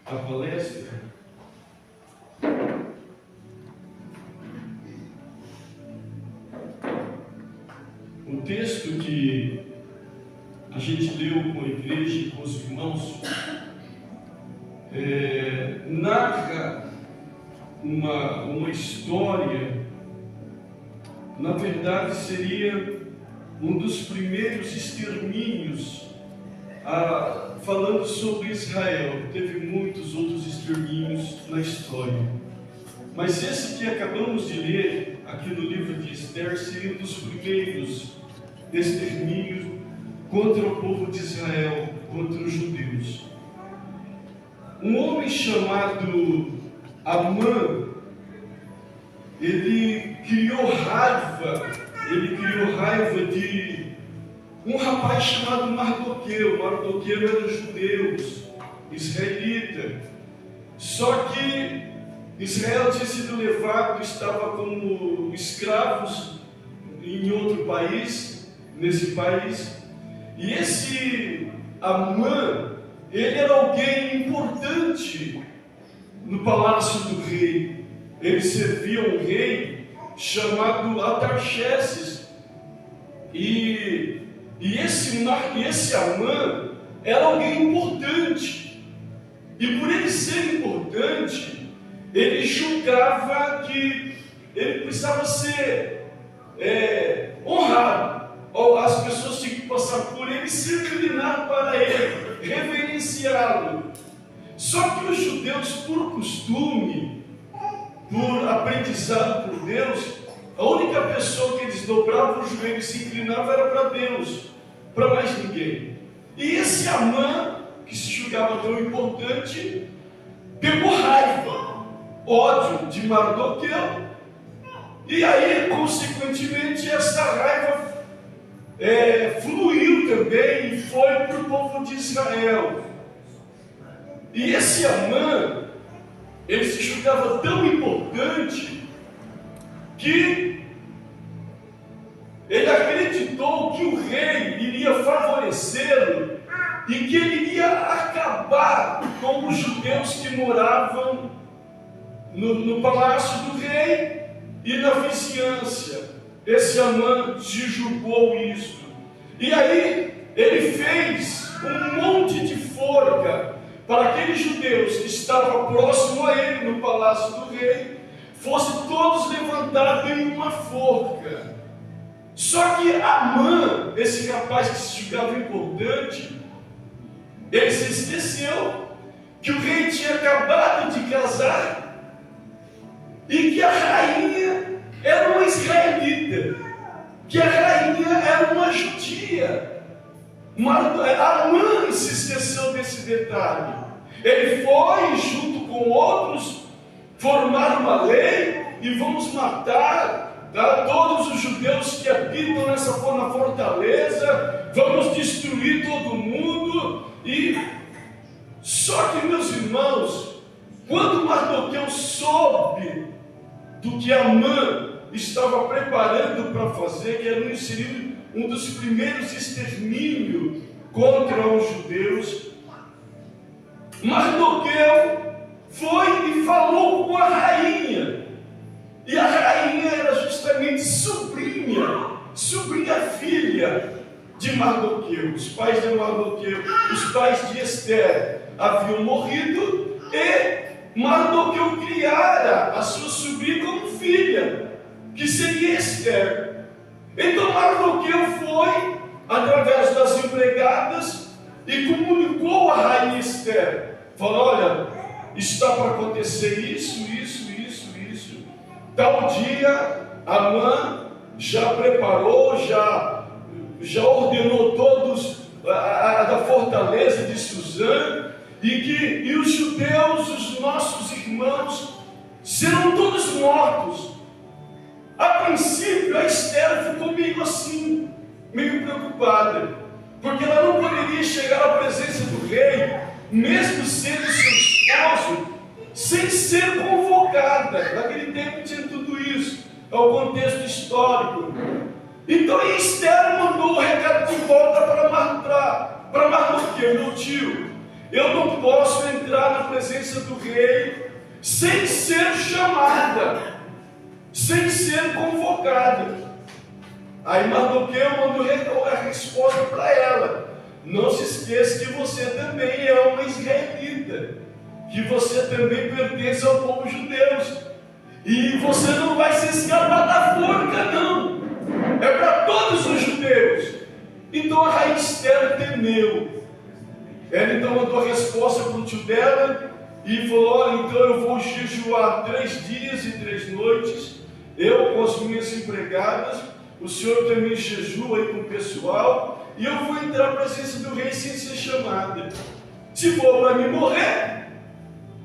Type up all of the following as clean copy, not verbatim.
a palestra, o texto que a gente leu com a igreja e com os irmãos narra uma história, na verdade seria um dos primeiros extermínios, falando sobre Israel. Teve muitos outros extermínios na história, mas esse que acabamos de ler aqui no livro de Esther seria um dos primeiros extermínios contra o povo de Israel, contra os judeus. Um homem chamado Amã, ele criou raiva de um rapaz chamado Mardoqueu. Mardoqueu era judeu, israelita. Só que Israel tinha sido levado, estava como escravos em outro país, nesse país. E esse Amã, ele era alguém importante no palácio do rei. Ele servia um rei chamado Atarxerxes. E esse Amã era alguém importante. E por ele ser importante, ele julgava que ele precisava ser honrado. As pessoas tinham que passar por ele e se inclinar para ele, reverenciá-lo. Só que os judeus, por costume, por aprendizado por Deus, a única pessoa que eles dobravam o joelho e se inclinavam era para Deus, para mais ninguém. E esse Amã, que se julgava tão importante, pegou raiva, ódio de Mardoqueu, e aí, consequentemente, essa raiva fluiu também e foi para o povo de Israel. E esse Amã, ele se julgava tão importante que ele acreditou que o rei iria favorecê-lo e que ele iria acabar com os judeus que moravam no palácio do rei e na vizinhança. Esse Amã se julgou isso. E aí ele fez um monte de forca para aqueles judeus que estavam próximos a ele no palácio do rei, fossem todos levantados em uma forca. Só que Amã, esse rapaz que se julgava importante, ele se esqueceu que o rei tinha acabado de casar e que a rainha era uma israelita, que a rainha era uma judia. Amã se esqueceu desse detalhe. Ele foi, junto com outros, formar uma lei e vamos matar todos os judeus que habitam na fortaleza, vamos destruir todo mundo. Só que, meus irmãos, quando Mardoqueu soube do que Amã estava preparando para fazer, que seria um dos primeiros extermínios contra os judeus, Mardoqueu foi e falou com a rainha. E a rainha era justamente sobrinha filha de Mardoqueu. Os pais de Mardoqueu, os pais de Esther haviam morrido e Mardoqueu criara a sua sobrinha como filha, que seria Esther. Então Mardoqueu foi, através das empregadas, e comunicou à rainha Esther. Falou: olha, está para acontecer isso. Tal dia, Amã já preparou, já ordenou todos da fortaleza de Suzã, e os judeus, os nossos irmãos, serão todos mortos. A princípio, a Esther ficou meio assim, meio preocupada, porque ela não poderia chegar à presença do rei, mesmo sendo seu esposo, sem ser convocada. Naquele tempo tinha tudo isso, é o contexto histórico. Então a Esther mandou o recado de volta para Mardoqueu, meu tio. eu não posso entrar na presença do rei sem ser chamada, sem ser convocada. Aí Mardoqueu mandou a resposta para ela: não se esqueça que você também é uma israelita, que você também pertence ao povo judeu, e você não vai se escapar da forca, não. É para todos os judeus. Então a rainha Esther temeu. Ela então mandou a resposta para o tio dela e falou: olha, então eu vou jejuar 3 dias e 3 noites, eu com as minhas empregadas, o senhor também jejua aí com o pessoal, e eu vou entrar na presença do rei sem ser chamada. Se for para mim morrer,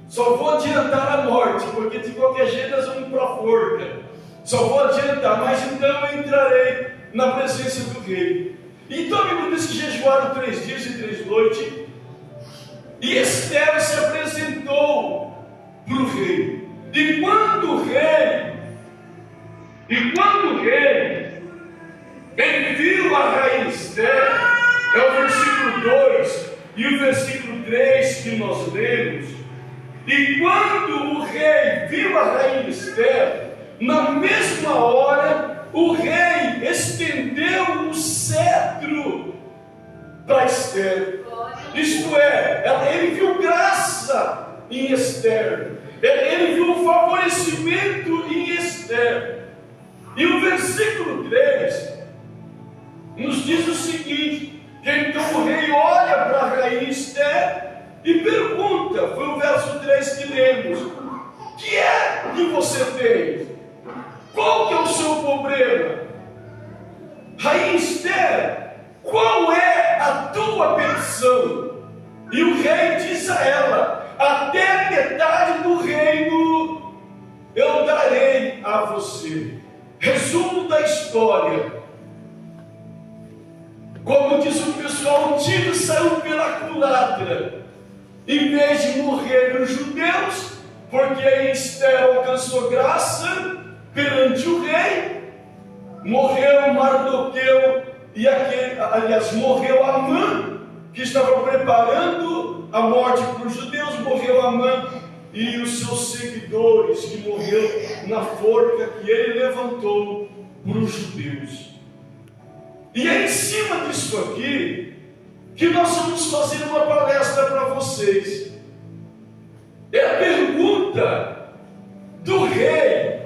só vou adiantar a morte, porque de qualquer jeito nós vamos para a forca. Só vou adiantar, mas então eu entrarei na presença do rei. Então a Bíblia diz que jejuaram 3 dias e 3 noites, e Esther se apresentou para o rei. E quando o rei ele viu a rainha Esther, é o versículo 2 e o versículo 3 que nós lemos. E quando o rei viu a rainha Esther, na mesma hora o rei estendeu o cetro para Esther. Isto é, ele viu graça em Esther, ele viu um favorecimento em Esther. E o versículo 3 nos diz o seguinte: que então o rei olha para a rainha Esther e pergunta, foi o verso 3 que lemos: o que é que você tem? Qual que é o seu problema? Rainha Esther, qual é a tua petição? E o rei diz a ela: até a metade do reino eu darei a você. Resumo da história: como diz o pessoal, o tiro saiu pela culatra. Em vez de morrer os judeus, porque a Esther alcançou graça perante o rei, morreu Mardoqueu e morreu Amã, que estava preparando a morte para os judeus. Morreu Amã e os seus seguidores, que morreu na forca que ele levantou para os judeus. E é em cima disso aqui que nós vamos fazer uma palestra para vocês. É a pergunta do rei.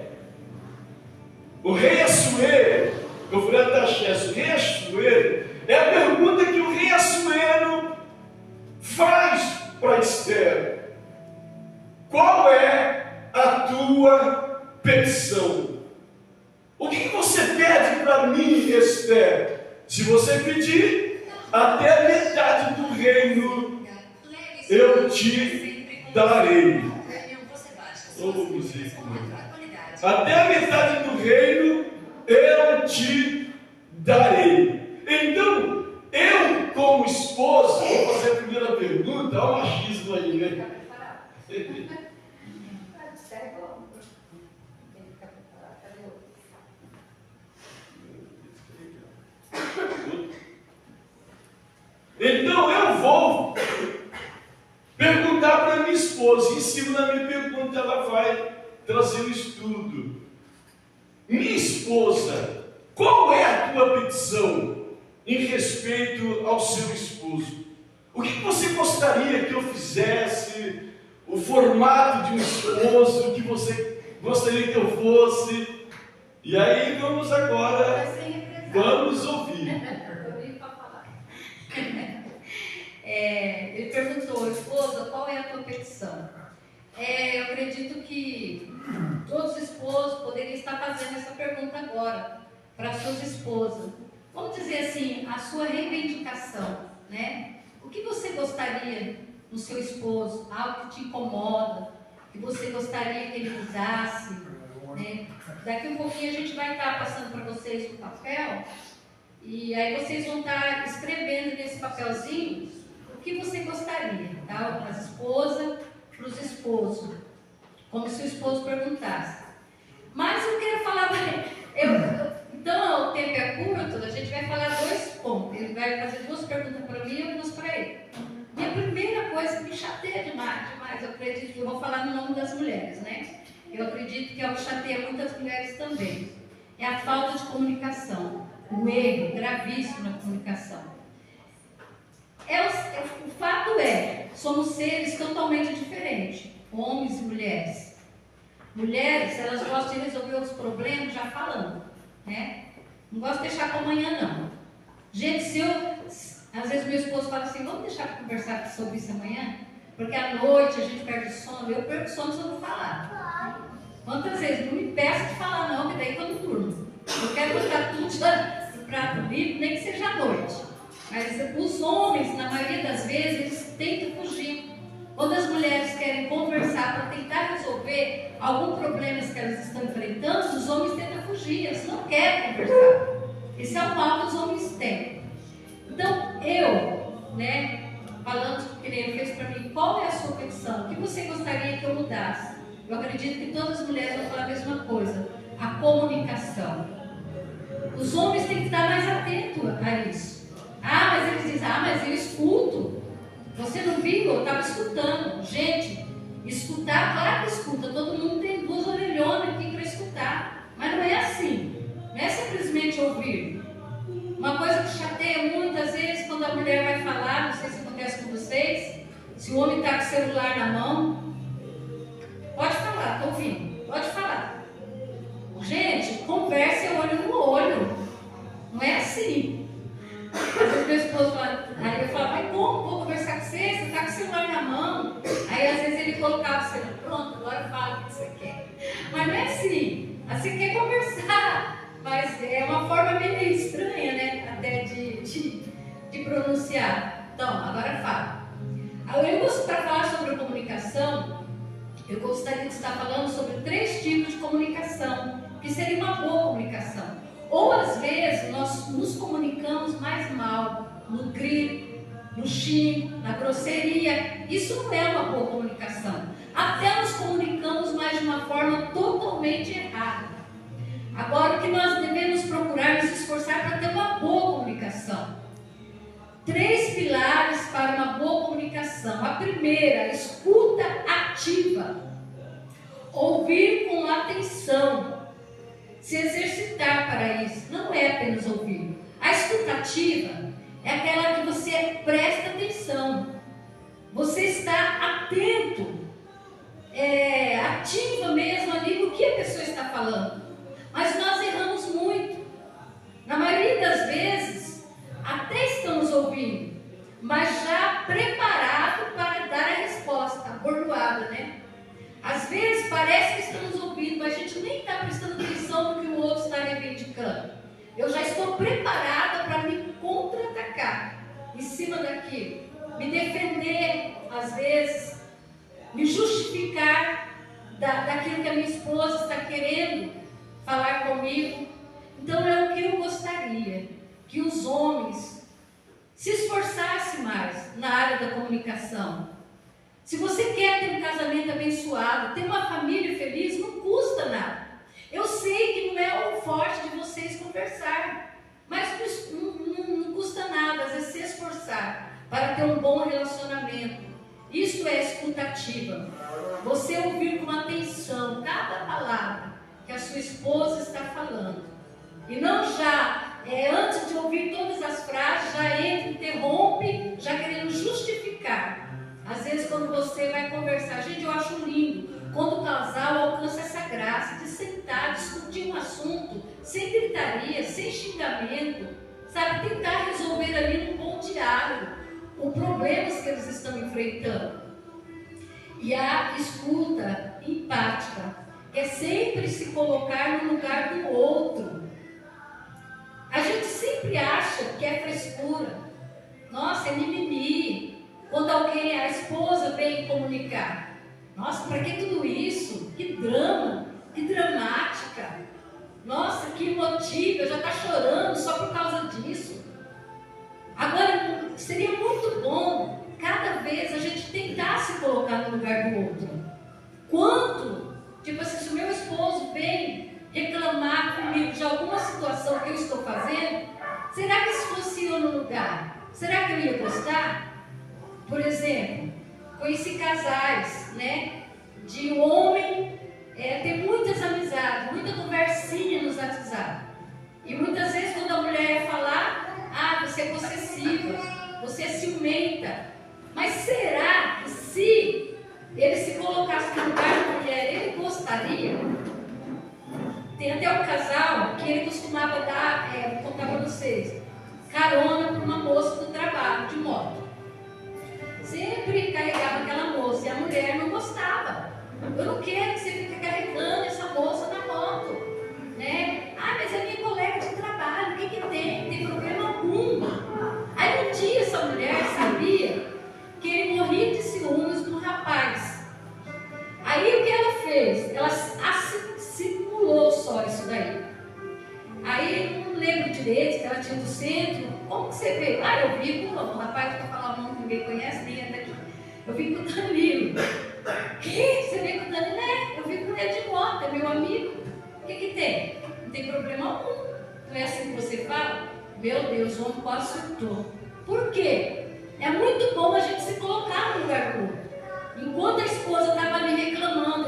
O rei Assuero, eu falei até o rei Assuero, é a pergunta que o rei Assuero faz para Esther: qual é a tua petição? O que você pede para mim, Esther? Se você pedir, até a metade do reino eu te darei. Até a metade do reino eu te darei. Então, eu como esposa, vou fazer a primeira pergunta. Olha o machismo aí, né? Então eu vou perguntar para minha esposa, e em cima da minha pergunta ela vai trazer um estudo. Minha esposa, qual é a tua petição em respeito ao seu esposo? O que você gostaria que eu fizesse? O formato de um esposo, o que você gostaria que eu fosse? E aí vamos agora, vamos ouvir. Ele perguntou: esposa, qual é a tua petição? Eu acredito que todos os esposos poderiam estar fazendo essa pergunta agora para suas esposas. Vamos dizer assim, a sua reivindicação, né? O que você gostaria no seu esposo? Algo que te incomoda, que você gostaria que ele mudasse, né? Daqui um pouquinho a gente vai estar passando para vocês o papel, e aí vocês vão estar escrevendo nesse papelzinho o que você gostaria, tá? Para as esposas, para os esposos, como se o esposo perguntasse. Mas eu quero falar, então o tempo é curto, a gente vai falar 2 pontos. Ele vai fazer 2 perguntas para mim e 2 para ele. E a primeira coisa que me chateia demais, eu acredito que eu vou falar no nome das mulheres, né? Eu acredito que é o que chateia muitas mulheres também. É a falta de comunicação, o erro gravíssimo na comunicação. O fato é, somos seres totalmente diferentes, homens e mulheres. Mulheres, elas gostam de resolver os problemas já falando, né? Não gosto de deixar para amanhã, não. Gente, às vezes meu esposo fala assim, vamos deixar para conversar sobre isso amanhã? Porque à noite a gente perde o sono, eu perco o sono se eu não falar. Quantas vezes? Não me peça de falar não, que daí que eu não durmo. Eu quero botar tudo no prato limpo, nem que seja à noite. Mas os homens, na maioria das vezes, eles tentam fugir. Quando as mulheres querem conversar para tentar resolver algum problema que elas estão enfrentando, os homens tentam fugir, eles não querem conversar. Esse é o mal que os homens têm. Então, falando que nem ele fez para mim, qual é a sua petição? O que você gostaria que eu mudasse? Eu acredito que todas as mulheres vão falar a mesma coisa. A comunicação. Os homens têm que estar mais atentos a isso. Mas eles dizem, mas eu escuto. Você não viu? Eu estava escutando. Gente, escutar, claro que escuta. Todo mundo tem duas orelhonas aqui para escutar. Mas não é assim. Não é simplesmente ouvir. Uma coisa que chateia muitas vezes quando a mulher vai falar, não sei se acontece com vocês, se o homem está com o celular na mão, pode falar, estou ouvindo, pode falar. Gente, conversa olho no olho. Não é assim. Às vezes meu esposo fala, aí eu falo, mas como vou conversar com você? Você está com o celular na mão. Aí às vezes ele colocava o celular, pronto, agora fala o que você quer. Mas não é assim. Você quer conversar. Mas é uma forma meio estranha, né? Até de pronunciar. Então, agora fala. Para falar sobre a comunicação, eu gostaria de estar falando sobre 3 tipos de comunicação, que seria uma boa comunicação. Ou às vezes nós nos comunicamos mais mal, no grito, no xingo, na grosseria. Isso não é uma boa comunicação. Até nos comunicamos mais de uma forma totalmente errada. Agora, o que nós devemos procurar nos esforçar para ter uma boa comunicação? 3 pilares para uma boa comunicação. A primeira, escuta ativa. Ouvir com atenção. Se exercitar para isso. Não é apenas ouvir. A escuta ativa é aquela que você presta atenção. Você está atento, ativa mesmo ali no que a pessoa está falando. Mas nós erramos muito. Na maioria das vezes, até estamos ouvindo, mas já preparado para dar a resposta, abordoada, né? Às vezes parece que estamos ouvindo, mas a gente nem está prestando atenção no que o outro está reivindicando. Eu já estou preparada para me contra-atacar em cima daquilo, me defender, às vezes, me justificar daquilo que a minha esposa está querendo falar comigo. Então é o que eu gostaria, que os homens se esforçassem mais na área da comunicação. Se você quer ter um casamento abençoado, ter uma família feliz, não custa nada. Eu sei que não é o forte de vocês conversar, mas não custa nada, às vezes, se esforçar para ter um bom relacionamento. Isso é escutativa. Você ouvir com atenção cada palavra que a sua esposa está falando. E não já, antes de ouvir todas as frases, já interrompe, já querendo justificar. Às vezes quando você vai conversar, gente, eu acho lindo quando o casal alcança essa graça de sentar, discutir um assunto, sem gritaria, sem xingamento, sabe, tentar resolver ali num bom diálogo os problemas que eles estão enfrentando. E a escuta empática é sempre se colocar no lugar do outro. A gente sempre acha que é frescura. Nossa, é mimimi. Quando alguém, a esposa, vem comunicar. Nossa, para que tudo isso? Que drama, que dramática. Nossa, que emotiva, já está chorando só por causa disso. Agora, seria muito bom cada vez a gente tentar se colocar no lugar do outro. Quanto, tipo assim, se o meu esposo vem reclamar comigo de alguma situação que eu estou fazendo, será que se fosse eu no lugar, será que eu ia gostar? Por exemplo, conheci casais, né, de homem ter muitas amizades, muita conversinha nos WhatsApp. E muitas vezes quando a mulher ia falar, você é possessiva, você é ciumenta. Mas será que se ele se colocasse no lugar da mulher, ele gostaria? Tem até um casal que ele costumava dar, vou contar para vocês, carona para uma moça do trabalho, de moto. Sempre carregava aquela moça e a mulher não gostava. Eu não quero que você fique carregando essa moça na moto, né? Mas é minha colega de trabalho, o que tem? Não tem problema algum. Aí um dia essa mulher sabia que ele morria de ciúmes do rapaz. Aí o que ela fez? Ela simulou só isso daí. Aí não lembro direito, que ela tinha do centro. Como que você veio? Eu vi com o rapaz que falar o nome que ninguém conhece, nem é daqui. Eu vim com o Danilo. Que? Você veio com o Danilo? Eu vim com ele de moto, é meu amigo. O que tem? Não tem problema algum. Não é assim que você fala? Meu Deus, o homem quase surtou. Por quê? É muito bom a gente se colocar no lugar do outro. Enquanto a esposa estava ali reclamando,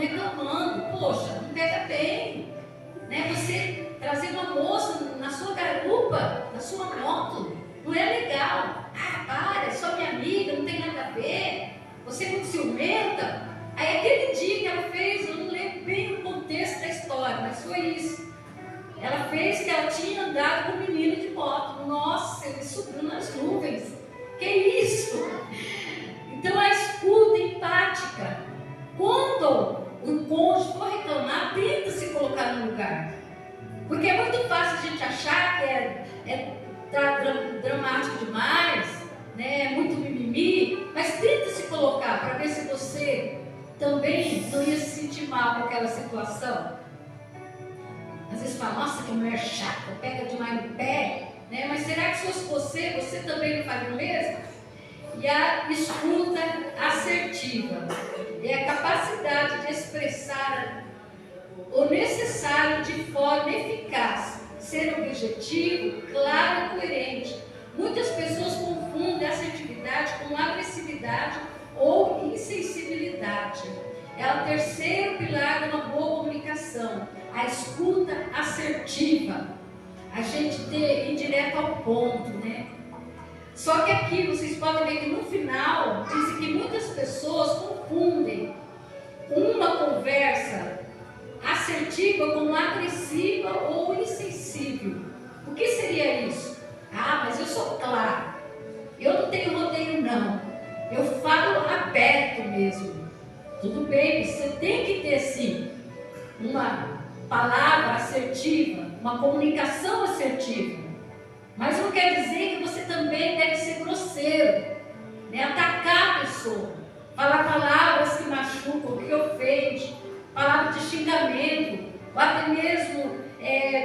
poxa, não pega bem, né? Você trazer uma moça na sua garupa, na sua moto, não é legal. Para, é só minha amiga, não tem nada a ver. Você é muito ciumenta. Aí aquele dia que ela fez, eu não lembro bem o contexto da história, mas foi isso. Ela fez que ela tinha andado com um menino de moto. Nossa, ele subiu nas nuvens. Que isso? Então a escuta empática. Quando o cônjuge for reclamar, tenta se colocar no lugar. Porque é muito fácil a gente achar que tá dramático demais, né? Muito mimimi, mas tenta se colocar para ver se você também não ia se sentir mal com aquela situação. Às vezes fala, nossa, que mulher chata, pega demais no pé, né? Mas será que se fosse você também não faria o mesmo? E a escuta assertiva é a capacidade de expressar o necessário de forma eficaz, ser objetivo, claro e coerente. Muitas pessoas confundem assertividade com agressividade ou insensibilidade. É o terceiro pilar de uma boa comunicação, a escuta assertiva. A gente ir direto ao ponto, né? Só que aqui vocês podem ver que no final dizem que muitas pessoas confundem uma conversa assertiva como agressiva ou insensível. O que seria isso? Mas eu sou claro, eu não tenho rodeio não, eu falo aberto mesmo. Tudo bem, você tem que ter sim uma palavra assertiva, uma comunicação assertiva, mas não quer dizer que você também deve ser grosseiro, né? Atacar a pessoa, falar palavras que machucam, que ofendem, palavras de xingamento, ou até mesmo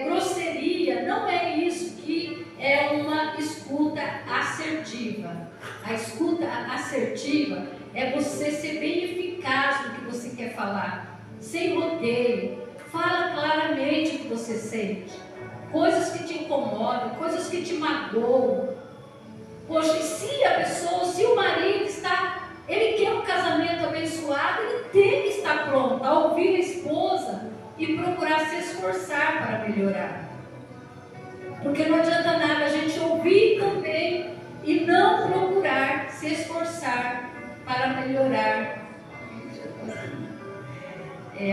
grosseria. Não é isso que é uma escuta assertiva. A escuta assertiva é você ser bem eficaz no que você quer falar, sem rodeio. Fala claramente o que você sente, coisas que te incomodam, coisas que te magoam. Poxa, e se o marido ele quer um casamento abençoado, ele tem que estar pronto a ouvir a esposa e procurar se esforçar para melhorar. Porque não adianta nada a gente ouvir também e não procurar se esforçar para melhorar.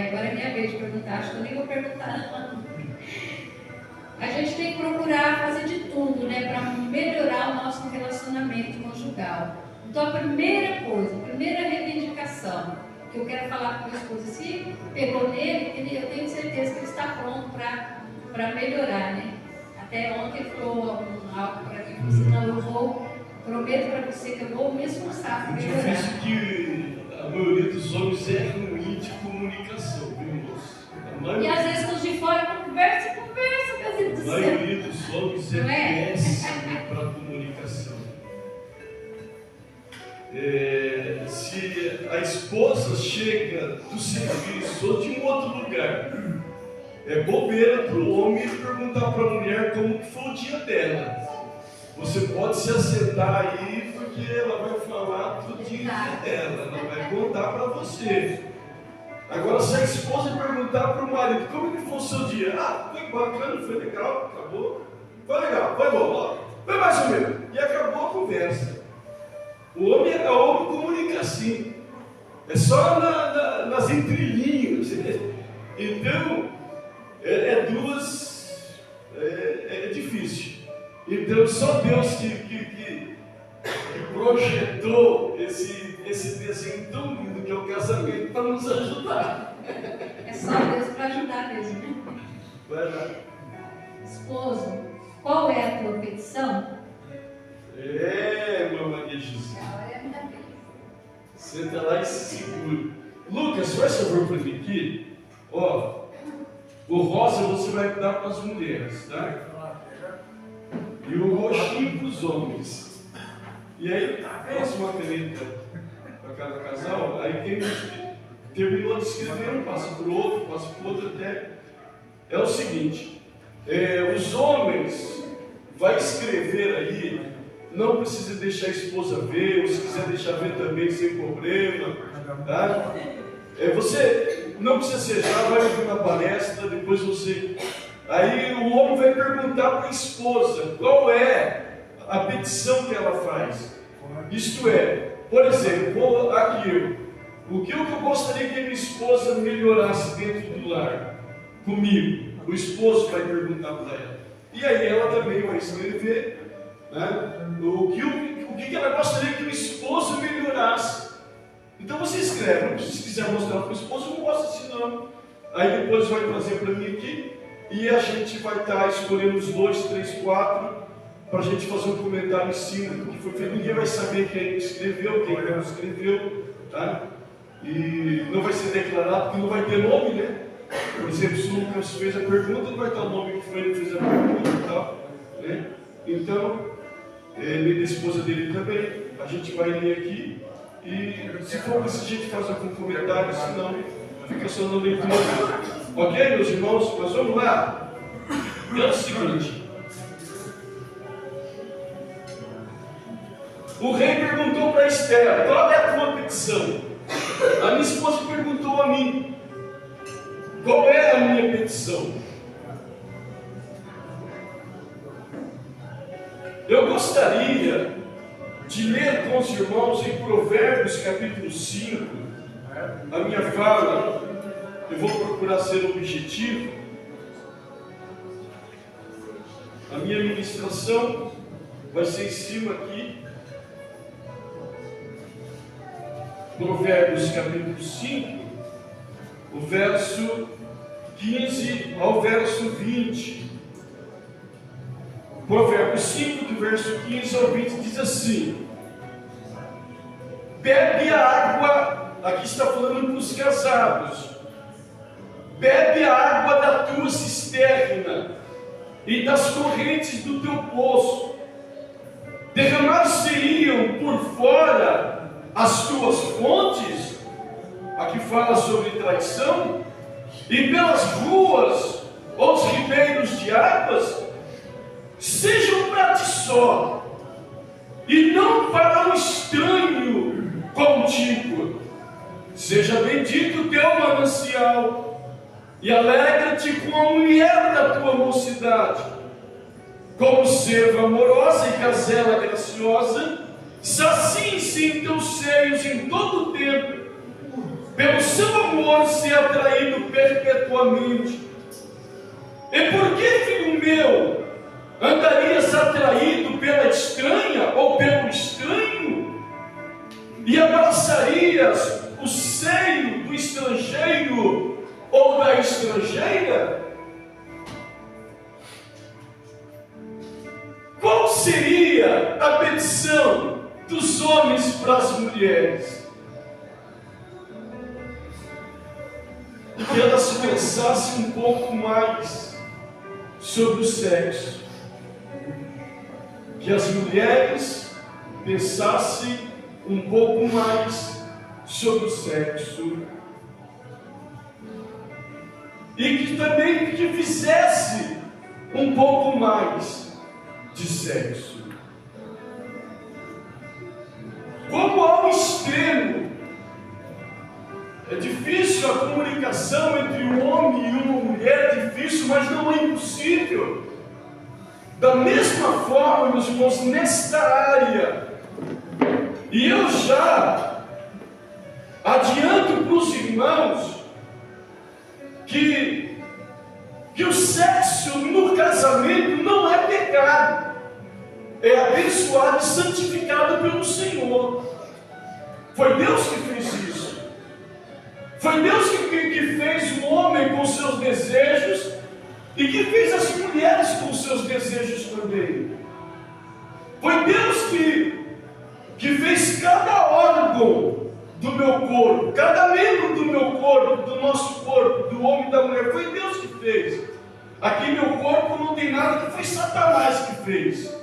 Agora é minha vez de perguntar, acho que eu nem vou perguntar não. A gente tem que procurar fazer de tudo, né, para melhorar o nosso relacionamento conjugal. Então a primeira coisa, a primeira reivindicação que eu quero falar com a minha esposa, se pegou nele, eu tenho certeza que ele está pronto para melhorar, né? Até ontem ele falou algo para mim, falou assim, não, eu prometo para você que eu vou me esforçar para melhorar. É difícil que a maioria dos homens é ruim de comunicação, viu, moço? E às vezes quando de fora conversa, meu Deus do céu. A maioria dos homens é péssima para comunicação. Se a esposa chega do serviço ou de um outro lugar, é bobeira para o homem perguntar para a mulher como que foi o dia dela. Você pode se assentar aí, porque ela vai falar tudinho dela, ela vai contar para você. Agora, se a esposa perguntar para o marido, como que foi o seu dia? Ah, foi bacana, foi legal, acabou. Foi legal, foi bom, ó, foi mais ou menos. E acabou a conversa. O homem comunica assim. É só nas entrelinhas. Então, é difícil. Então, só Deus que projetou esse desenho tão lindo que é o casamento para nos ajudar. É só Deus para ajudar mesmo. Vai lá. Esposo, qual é a tua petição? Maria José. Senta lá e se segura. Lucas, faz favor para mim aqui. Ó, o rosa você vai dar para as mulheres, tá? E o roxinho para os homens. E aí, passa uma caneta para cada casal. Aí quem terminou de escrever, um passa para o outro, passa para o outro até. É o seguinte: os homens vai escrever aí, não precisa deixar a esposa ver, ou se quiser deixar ver também sem problema. Tá? Você não precisa ser já, vai ouvir na palestra, depois você. Aí o homem vai perguntar para a esposa qual é a petição que ela faz. Isto é, por exemplo, aqui, o que eu gostaria que a minha esposa melhorasse dentro do lar comigo? O esposo vai perguntar para ela. E aí ela também vai escrever, né, o que ela gostaria que o esposo melhorasse. Então você escreve, se quiser mostrar para o esposo, não mostra assim não. Aí depois vai trazer para mim aqui. E a gente vai estar escolhendo os 2, 3, 4 para a gente fazer um comentário em cima do que foi feito. Ninguém vai saber quem escreveu, quem não escreveu, tá? E não vai ser declarado, porque não vai ter nome, né? Por exemplo, se o Lucas fez a pergunta, não vai estar o nome que foi ele que fez a pergunta e tal, né? Então, ele e a esposa dele também, a gente vai ler aqui. E se for preciso, a gente faz algum comentário, senão fica só na leitura. Ok, meus irmãos? Mas vamos lá. É o seguinte: o rei perguntou para Esther: qual é a tua petição? A minha esposa perguntou a mim: qual é a minha petição? Eu gostaria de ler com os irmãos em Provérbios capítulo 5. A minha fala, eu vou procurar ser objetivo. A minha ministração vai ser em cima aqui. Provérbios capítulo 5, o verso 15 ao verso 20. Provérbios 5, do verso 15 ao 20, diz assim: bebe a água, aqui está falando para os casados, bebe a água da tua cisterna e das correntes do teu poço, derramar-se-iam por fora as tuas fontes, aqui fala sobre traição, e pelas ruas ou os ribeiros de águas, sejam para ti só, e não para um estranho contigo. Seja bendito o teu manancial, e alegra-te com a mulher da tua mocidade. Como serva amorosa e gazela graciosa, saciem-se em teus seios em todo o tempo, pelo seu amor ser atraído perpetuamente. E por que, filho meu, andarias atraído pela estranha ou pelo estranho? E abraçarias o seio do estrangeiro ou da estrangeira? Qual seria a petição dos homens para as mulheres? Que elas pensassem um pouco mais sobre o sexo. Que as mulheres pensassem um pouco mais sobre o sexo. E que também fizesse um pouco mais de sexo. como ao extremo. É difícil a comunicação entre um homem e uma mulher, é difícil, mas não é impossível. Da mesma forma, meus irmãos, nesta área, e eu já adianto para os irmãos que o sexo no casamento não é pecado, é abençoado e santificado pelo Senhor. Foi Deus que fez isso. Foi Deus que fez o homem com seus desejos e que fez as mulheres com seus desejos também. Foi Deus que fez cada órgão do meu corpo, cada membro do meu corpo, do nosso corpo, do homem e da mulher. Foi Deus que fez. Aqui meu corpo não tem nada, que foi Satanás que fez.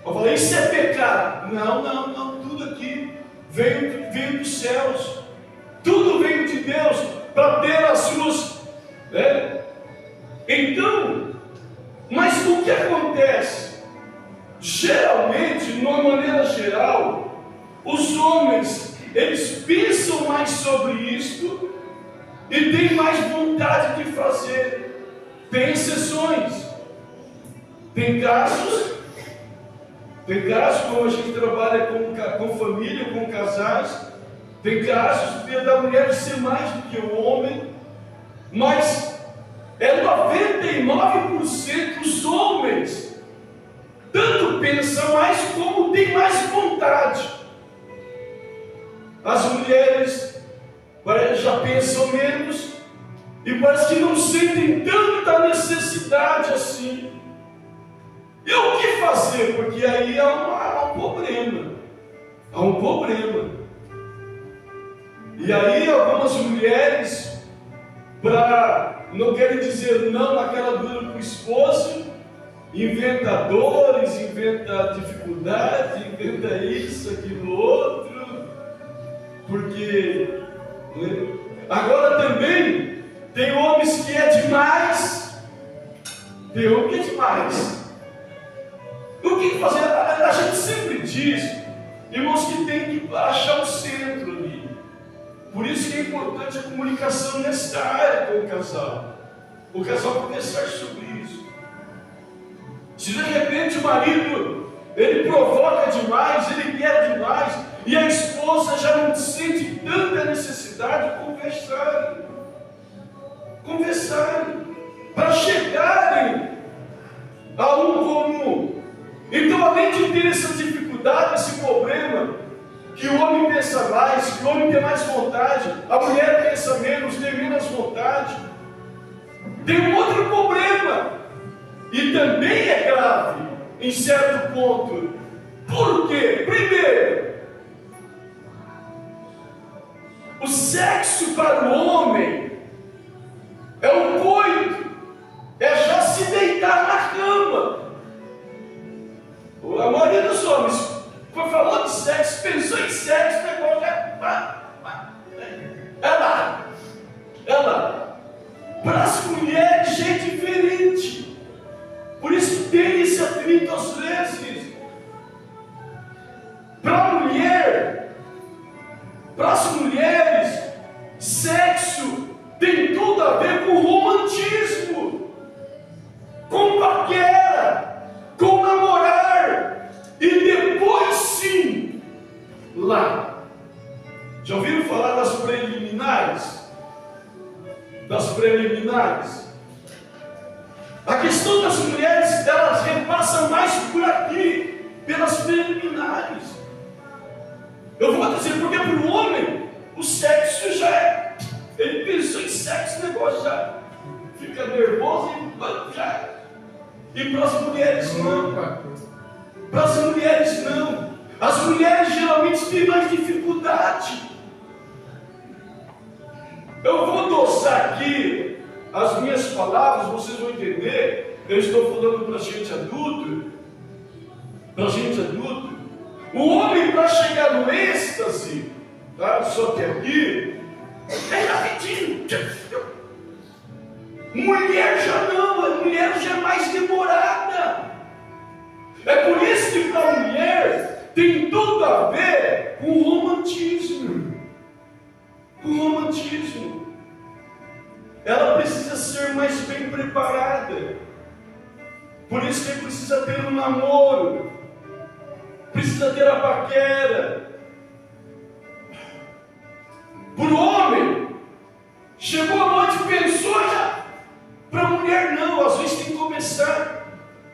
Eu falei, isso é pecado. Não, tudo aqui veio dos céus. Tudo veio de Deus para ter as suas... Então, mas o que acontece? Geralmente, de uma maneira geral, os homens, eles pensam mais sobre isto e têm mais vontade de fazer. Tem exceções. Tem casos, como a gente trabalha com família, com casais, tem casos da mulher ser mais do que o homem, mas é 99% os homens tanto pensam mais como tem mais vontade. As mulheres já pensam menos e parece que não sentem tanta necessidade assim. E o que fazer? Porque aí há um problema. Há um problema. E aí algumas mulheres, não querem dizer não naquela dura com o esposo, inventa dores, inventa dificuldade, inventa isso, aquilo, outro, porque agora também tem homens que é demais, tem homem que é demais. O que fazer? A gente sempre diz, irmãos, que tem que achar o centro ali. Por isso que é importante a comunicação nesta área com o casal conversar sobre isso. Se de repente o marido, ele provoca demais, ele quer demais, e a esposa já não sente tanta necessidade de conversarem, para chegarem a um comum. Então, além de ter essa dificuldade, esse problema, que o homem pensa mais, que o homem tem mais vontade, a mulher pensa menos, tem menos vontade, tem um outro problema, e também é grave, em certo ponto. Por quê? Primeiro, o sexo para o homem é um coito, é já se deitar na cama. A maioria dos homens, quando falou de sexo, pensou em sexo, negócio é lá. Para as mulheres é diferente. Por isso tem esse atrito às vezes. Para as mulheres, sexo tem tudo a ver com romantismo, com paquera, com namorar, e depois sim, lá. Já ouviram falar das preliminares? A questão das mulheres, elas repassam mais por aqui, pelas preliminares. Eu vou dizer, porque para o homem, o sexo já é. Ele pensou em sexo, o negócio já fica nervoso e já. E para as mulheres não. Para as mulheres não. As mulheres geralmente têm mais dificuldade. Eu vou dosar aqui as minhas palavras, vocês vão entender. Eu estou falando para gente adulto. O homem, para chegar no êxtase, tá? Só que aqui é rapidinho. Mulher já não, a mulher já é mais demorada. É por isso que para a mulher tem tudo a ver com romantismo. Com romantismo. Ela precisa ser mais bem preparada. Por isso que precisa ter um namoro. Precisa ter a paquera. Por homem, chegou a noite e pensou já. Para a mulher não, às vezes tem que começar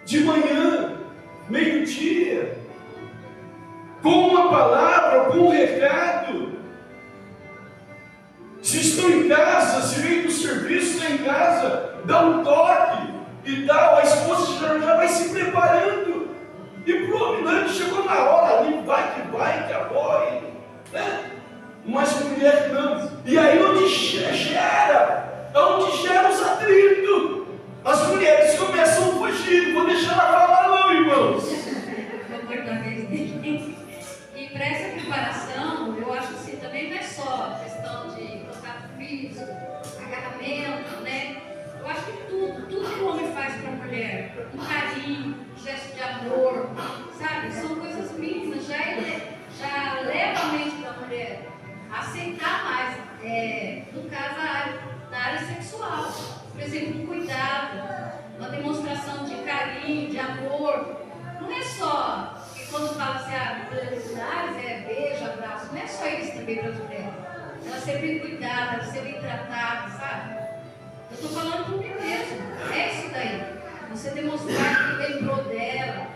de manhã, meio-dia, com uma palavra, com um recado. Se estão em casa, se vem do serviço, está em casa, dá um toque e tal, a esposa já vai se preparando. E para o homem não, chegou na hora ali, vai, que apoia, né? Mas a mulher não. E aí onde gera os atritos, as mulheres começam a fugir. Não vou deixar ela falar não, irmãos. E para essa preparação, eu acho assim, também não é só questão de contato físico, agarramento, né? Eu acho que tudo que o homem faz para a mulher, um carinho, um gesto de amor, sabe? São coisas mínimas, já leva a mente da mulher a aceitar mais, no caso, na área sexual. Por exemplo, um cuidado, uma demonstração de carinho, de amor. Não é só que quando fala assim, preliminares, beijo, abraço, não é só isso também para as mulheres. Ela ser bem cuidada, ela ser bem tratada, sabe? Eu estou falando por mim mesmo. É isso daí. Você demonstrar que lembrou dela.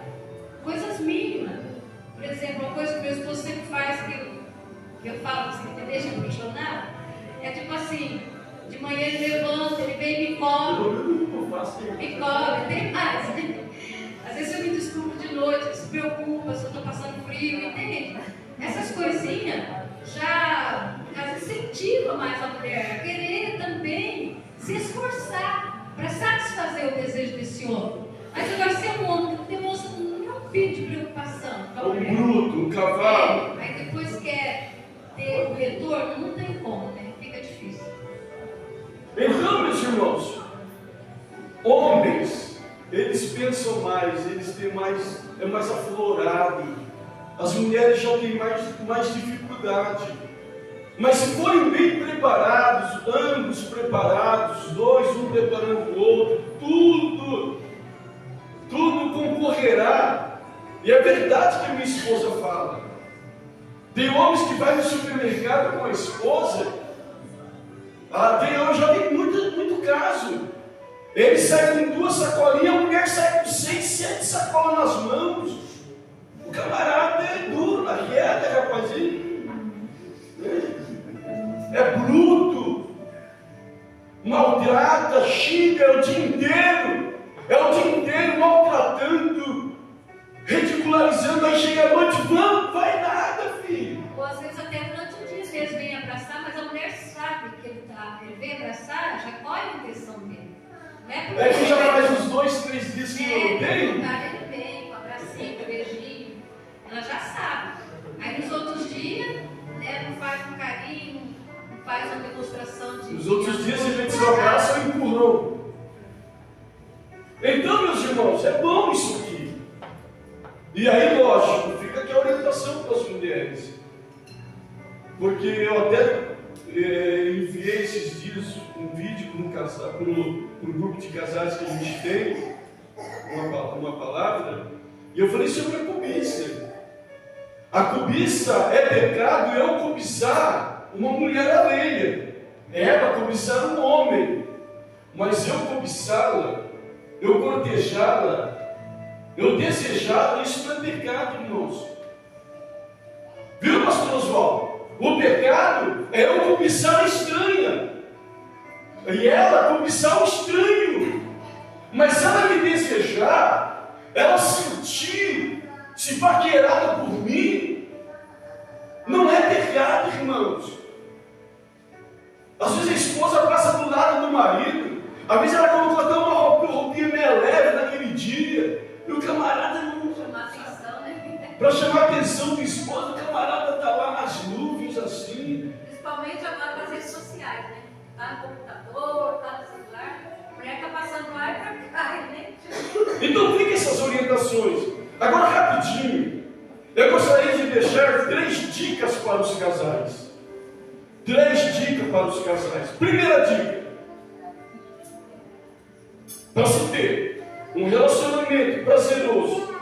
Coisas mínimas. Por exemplo, uma coisa que meu esposo sempre faz, que eu falo assim, que me deixa apaixonada, é tipo assim, de manhã ele levanta, ele vem e me cobre. Me cobre, tem mais. Às vezes eu me desculpo de noite, se preocupa se eu estou passando frio, entende? Essas coisinhas já às vezes incentivam mais a mulher a querer também se esforçar para satisfazer o desejo desse homem. Mas agora se é um homem que demonstra um pingo de preocupação com a mulher, bruto, um cavalo, aí depois quer ter o retorno, não tem como, né? Fica difícil. Então, meus irmãos, homens, eles pensam mais, eles têm mais, é mais aflorado. As mulheres já têm mais dificuldade. Mas se forem bem preparados, ambos preparados, os dois, um preparando o outro, tudo concorrerá. E é verdade que a minha esposa fala. Tem homens que vai no supermercado com a esposa. Eu já vi muito caso. Ele sai com 2 sacolinhas, a mulher sai com 6, 7 sacolas nas mãos. O camarada é duro na queda, rapazinho. É bruto, maltrata, xinga o dia inteiro. É o dia inteiro maltratando, ridicularizando. Aí chega a noite, vamos, vai nada, filho. Ou às vezes até durante o dia, às vezes vem abraçar, mas a mulher sabe que ele vem abraçar, já corre a intenção dele. É que já faz uns 2, 3 dias que eu não tenho. Ele vem com abracinho, com beijinho, ela já sabe. Aí nos outros dias, não faz um carinho, não faz uma demonstração de... Nos outros dias a gente se abraça e empurrão. Então, meus irmãos, é bom isso aqui. E aí, lógico, fica aqui a orientação para as mulheres. Porque eu até enviei esses dias um vídeo para um grupo de casais que a gente tem, uma palavra, e eu falei sobre a cobiça. A cobiça é pecado eu cobiçar uma mulher alheia. Ela cobiçar um homem. Mas eu cobiçá-la, eu cortejá-la, eu desejá-la, isso não é pecado, irmãos. Viu, pastor Oswaldo? O pecado é eu cobiçar a estranha. E ela cobiçar o estranho. Mas se ela me desejar, ela sentir, se paquerada por mim, não é pecado, irmãos. Às vezes a esposa passa do lado do marido, às vezes ela colocou até uma roupinha meio leve naquele dia, e o camarada não... Chamar atenção, né? Para chamar a atenção do esposo, o camarada está lá nas nuvens assim. Principalmente agora com as redes sociais, né? Está no computador, está no celular, a mulher está passando lá e para cá, né? Então fica essas orientações. Agora rapidinho, eu gostaria gostaria de deixar 3 dicas para os casais. 3 dicas para os casais. Primeira dica: para se ter um relacionamento prazeroso,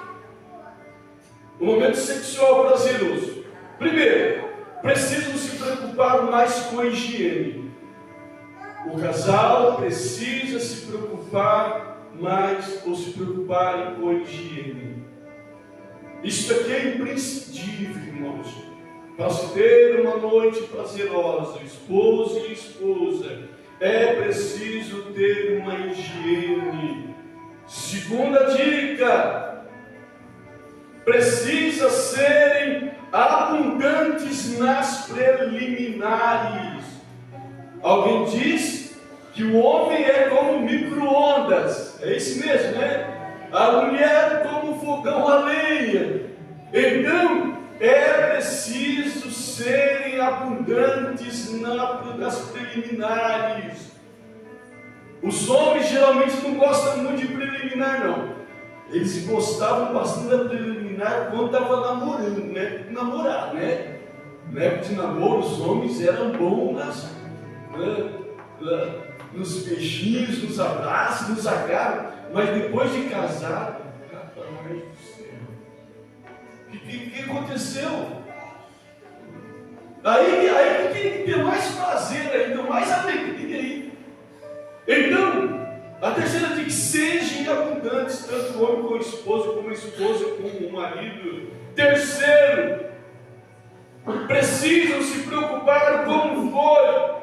um momento sexual prazeroso, primeiro, precisam se preocupar mais com a higiene. O casal precisa se preocupar mais, ou se preocuparem com a higiene. Isso aqui é imprescindível, irmãos, para se ter uma noite prazerosa, esposo e esposa. É preciso ter uma higiene. Segunda dica: precisa serem abundantes nas preliminares. Alguém diz que o homem é como micro-ondas. É isso mesmo, né? A mulher como fogão a lenha. Então, é preciso serem abundantes nas preliminares. Os homens geralmente não gostam muito de preliminar, não. Eles gostavam bastante da preliminar quando estavam namorando, né? Namorar, né? Na época de namoro, os homens eram bons nos beijinhos, nos abraços, nos agarros. Mas depois de casar, rapaz do céu, o que aconteceu? Aí tem que ter mais prazer ainda, mais alegria aí. Então, a terceira dica: sejam abundantes, tanto o homem com a esposa, como a esposa com o marido. Terceiro, precisam se preocupar como foi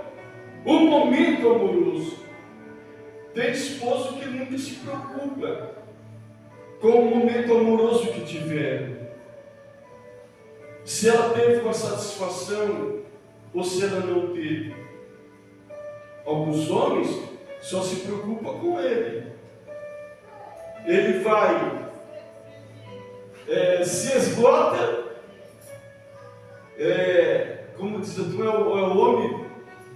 o momento amoroso. Tem esposo que nunca se preocupa com o momento amoroso que tiver. Se ela teve uma satisfação ou se ela não teve. Alguns homens só se preocupam com ele. Ele vai, se esgota, como diz a turma, é o homem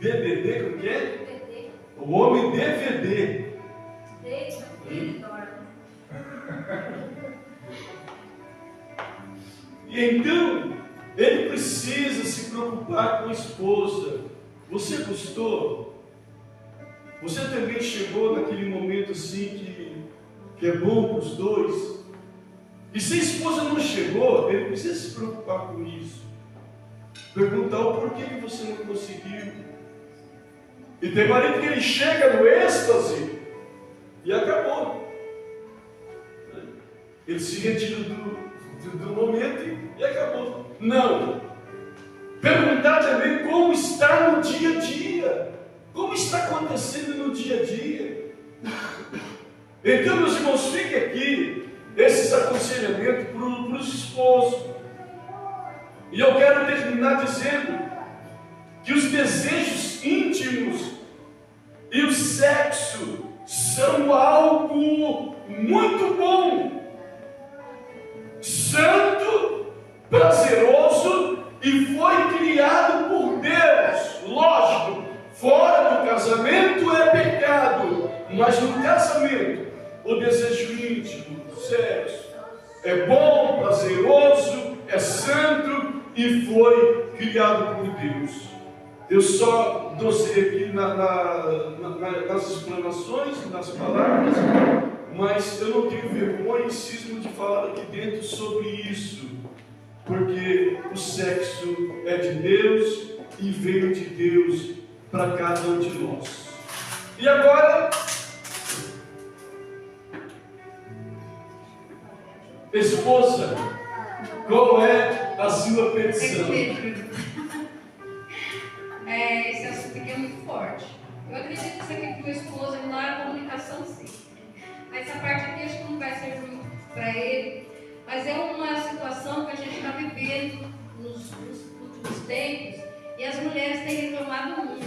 DVD, como que é? O homem DVD. E então, ele precisa se preocupar com a esposa. Você gostou? Você também chegou naquele momento assim que é bom para os dois? E se a esposa não chegou, ele precisa se preocupar com isso. Perguntar o porquê que você não conseguiu. E tem marido que ele chega no êxtase e acabou. Ele se retira do momento e acabou. Não. Perguntar também como está no dia a dia. Como está acontecendo no dia a dia. Então, meus irmãos, fique aqui esses aconselhamentos para os esposos. E eu quero terminar dizendo que os desejos íntimos e o sexo são algo muito bom, santo, prazeroso e foi criado por Deus. Lógico, fora do casamento é pecado, mas no casamento o desejo íntimo, o sexo, é bom, prazeroso, é santo e foi criado por Deus. Eu só dosei aqui nas explanações, nas palavras, mas eu não tenho vergonha e cismo de falar aqui dentro sobre isso, porque o sexo é de Deus e veio de Deus para cada um de nós. E agora, esposa, qual é a sua petição? Esse assunto aqui é muito forte. Eu acredito que isso aqui com a esposa não é comunicação, sim. Essa parte aqui acho que não vai ser muito para ele, mas é uma situação que a gente está vivendo nos últimos tempos e as mulheres têm reclamado muito.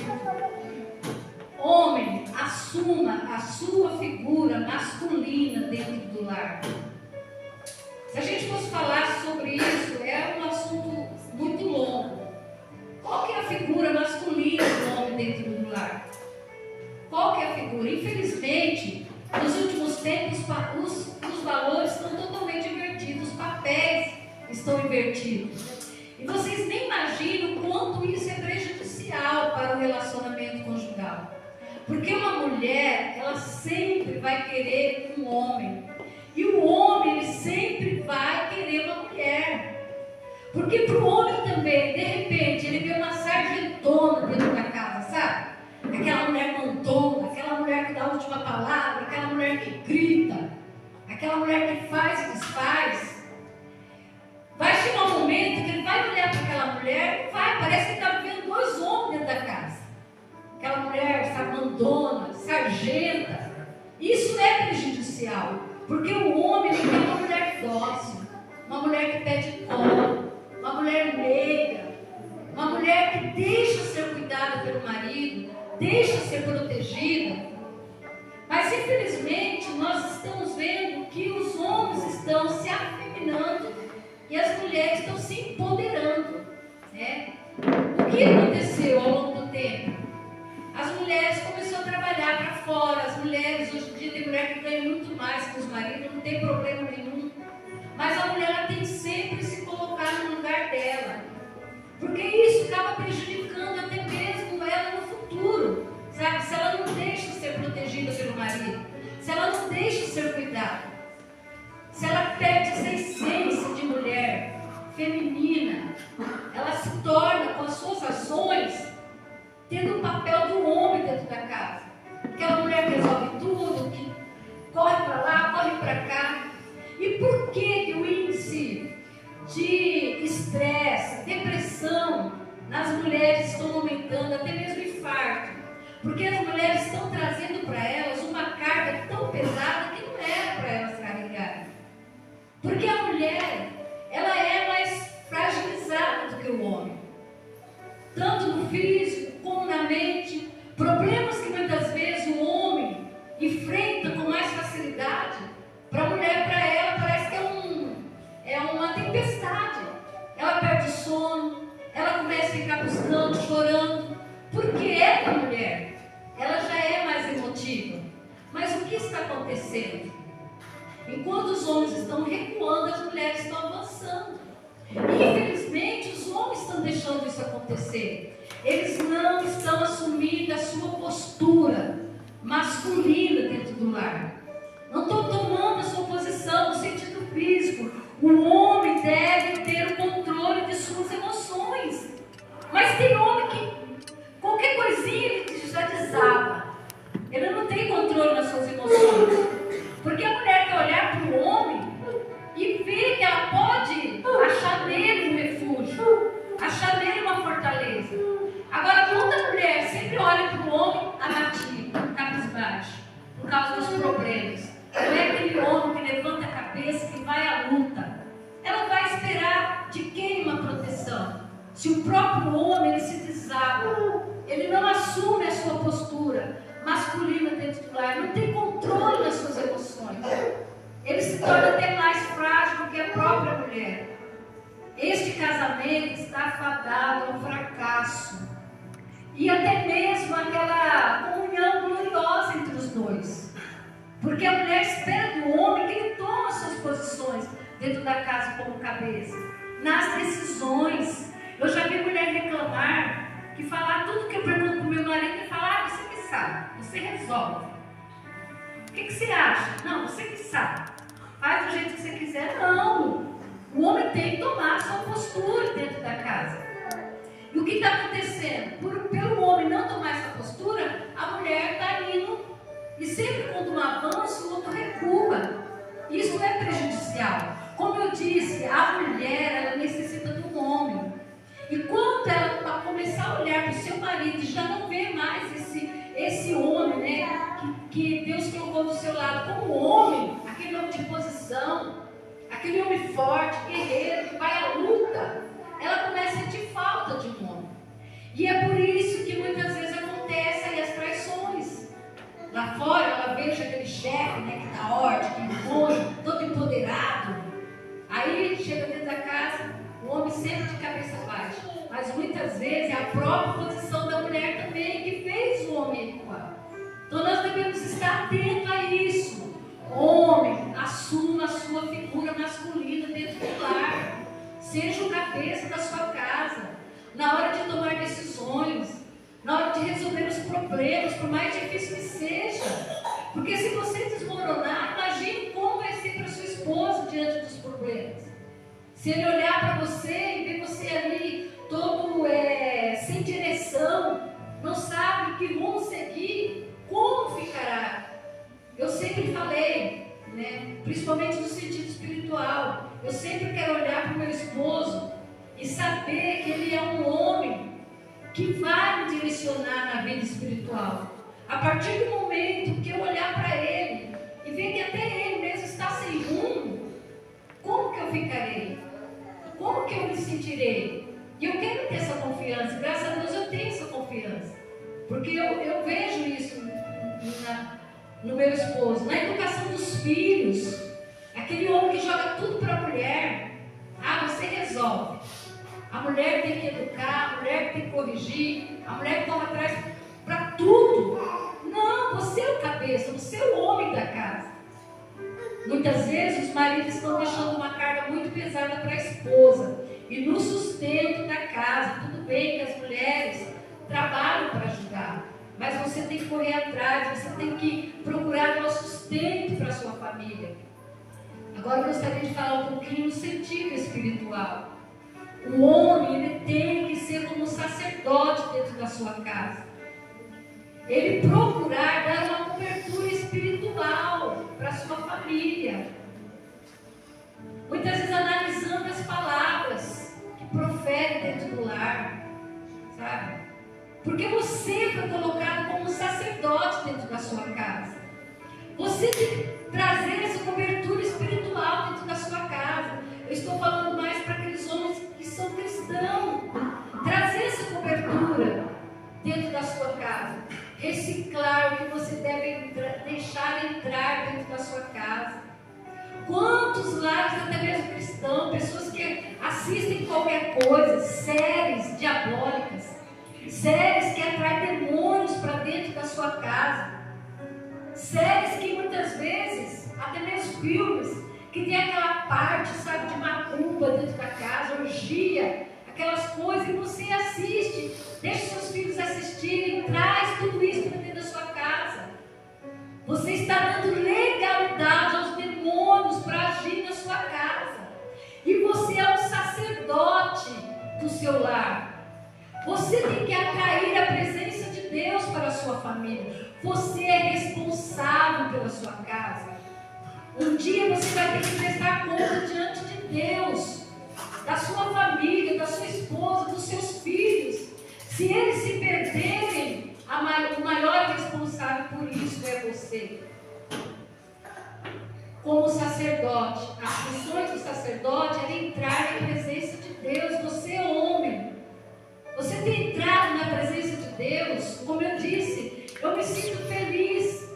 Homem, assuma a sua figura masculina dentro do lar. Se a gente fosse falar sobre isso, é um assunto muito longo. Qual que é a figura masculina do homem dentro do lar? Qual que é a figura? Infelizmente, nos últimos tempos, os valores estão totalmente invertidos, os papéis estão invertidos. E vocês nem imaginam o quanto isso é prejudicial para o relacionamento conjugal. Porque uma mulher, ela sempre vai querer um homem. E o homem, ele sempre vai querer uma mulher. Porque para o homem também, de repente, ele vê uma sargentona dentro da casa, sabe? Aquela mulher mandona, aquela mulher que dá a última palavra, aquela mulher que grita, aquela mulher que faz e desfaz. Vai chegar um momento que ele vai olhar para aquela mulher e parece que está vendo dois homens dentro da casa. Aquela mulher, sabe, mandona, sargenta. Isso é prejudicial, porque o homem ele quer uma mulher dócil, uma mulher que pede colo, uma mulher meiga, uma mulher que deixa ser cuidada pelo marido, deixa ser protegida. Mas infelizmente nós estamos vendo que os homens estão se afeminando e as mulheres estão se empoderando, né? O que aconteceu ao longo do tempo? As mulheres começaram a trabalhar para fora. As mulheres, hoje em dia, tem mulher que ganha muito mais que os maridos, não tem problema nenhum. Mas a mulher ela tem que sempre se colocar no lugar dela, porque isso acaba prejudicando até mesmo ela no futuro, sabe? Se ela não deixa ser protegida pelo marido, se ela não deixa ser cuidada, se ela perde essa essência de mulher feminina, ela se torna, com as suas ações, tendo o papel do homem dentro da casa. Aquela mulher que resolve tudo, que corre para lá, corre para cá. E por que o índice de estresse, depressão nas mulheres estão aumentando, até mesmo infarto? Porque as mulheres estão trazendo para elas uma carga tão pesada que não era para elas carregarem. Porque a mulher, ela é mais fragilizada do que o homem, tanto no físico como na mente. Problemas que muitas vezes o homem enfrenta com mais facilidade, para a mulher, para ela, parece que é uma tempestade. Ela perde o sono, ela começa a ficar buscando, chorando, porque ela, mulher, ela já é mais emotiva. Mas o que está acontecendo? Enquanto os homens estão recuando, as mulheres estão avançando. Infelizmente, os homens estão deixando isso acontecer. Eles não estão assumindo a sua postura masculina dentro do lar. Não estão tomando a sua posição no sentido físico. O homem deve ter o controle de suas emoções. Mas tem homem que qualquer coisinha ele já desaba. Ele não tem controle das suas emoções. Porque a mulher quer olhar para o homem e ver que ela pode achar nele um refúgio, achar nele uma fortaleza. Agora, quando a mulher sempre olha para o homem abatido, cabisbaixo, por causa dos problemas, não é aquele homem que levanta a cabeça, que vai à luta. Ela vai esperar de quem uma proteção? Se o próprio homem ele se desaba, ele não assume a sua postura masculina dentro do lar, não tem controle das suas emoções, ele se torna até mais frágil do que a própria mulher. Este casamento está fadado ao fracasso e até mesmo aquela comunhão gloriosa entre os dois, porque a mulher espera do homem que ele tome suas posições dentro da casa como cabeça, nas decisões. Eu já vi mulher reclamar que falar tudo que eu pergunto para o meu marido e falar, você que sabe, você resolve. O que você acha? Não, você que sabe. Faz do jeito que você quiser. Não. O homem tem que tomar a sua postura dentro da casa. E o que está acontecendo? Pelo homem não tomar essa postura, a mulher está indo. E sempre quando um avança, o outro recua. Isso é prejudicial. Como eu disse, a mulher ela necessita de um homem. E quando ela começar a olhar para o seu marido e já não vê mais esse homem, né, que Deus colocou do seu lado como homem, aquele homem de posição, aquele homem forte, guerreiro, que vai à luta, ela começa a sentir falta de um homem. E é por isso que muitas vezes acontecem as traições. Lá fora ela veja aquele chefe, né, que está ordem, que impõe, todo empoderado. Aí chega dentro da casa, o homem sempre de cabeça baixa. Mas muitas vezes é a própria posição da mulher também que fez o homem recuar. Então nós devemos estar atentos a isso. Homem, assuma a sua figura masculina dentro do lar. Seja o cabeça da sua casa, na hora de tomar decisões, na hora de resolver os problemas, por mais difícil que seja. Porque se você desmoronar, imagine como vai ser para sua esposa diante dos problemas. Se ele olhar para você e ver você ali todo sem direção, não sabe que rumo seguir, como ficará? Eu sempre falei, né, principalmente no sentido espiritual, eu sempre quero olhar para o meu esposo e saber que ele é um homem que vai me direcionar na vida espiritual. A partir do momento que eu olhar para ele e ver que até ele mesmo está sem rumo, como que eu ficarei? Como que eu me sentirei? E eu quero ter essa confiança, graças a Deus eu tenho essa confiança, porque eu vejo isso no meu esposo, na educação dos filhos, aquele homem que joga tudo para a mulher. Você resolve. A mulher tem que educar, a mulher tem que corrigir, a mulher corre atrás para tudo. Não, você é o cabeça, você é o homem da casa. Muitas vezes os maridos estão deixando uma carga muito pesada para a esposa. E no sustento da casa, tudo bem que as mulheres trabalham para ajudar, mas você tem que correr atrás, você tem que procurar dar o sustento para a sua família. Agora eu gostaria de falar um pouquinho no sentido espiritual. O homem, ele tem que ser como um sacerdote dentro da sua casa. Ele procurar dar uma cobertura espiritual para a sua família. Muitas vezes analisando as palavras que profere dentro do lar, sabe? Porque você foi colocado como um sacerdote dentro da sua casa. Você tem que trazer essa cobertura espiritual dentro da sua casa. Eu estou falando mais para aqueles homens que são cristãos. Trazer essa cobertura dentro da sua casa. Reciclar o que você deve deixar entrar dentro da sua casa. Quantos lares, até mesmo cristãos, pessoas que assistem qualquer coisa, séries diabólicas, séries que atraem demônios para dentro da sua casa, séries que muitas vezes, até mesmo filmes, que tem aquela parte, sabe, de macumba dentro da casa, orgia, aquelas coisas, e você assiste, deixa seus filhos assistirem, traz tudo isso para dentro da sua casa. Você está dando legalidade aos demônios para agir na sua casa. E você é um sacerdote do seu lar. Você tem que atrair a presença de Deus para a sua família. Você é responsável pela sua casa. Um dia você vai ter que prestar conta diante de Deus, da sua família, da sua esposa, dos seus filhos. Se eles se perderem, o maior responsável por isso é você. Como sacerdote, as funções do sacerdote é entrar na presença de Deus. Você é homem. Você tem entrado na presença de Deus, como eu disse, eu me sinto feliz.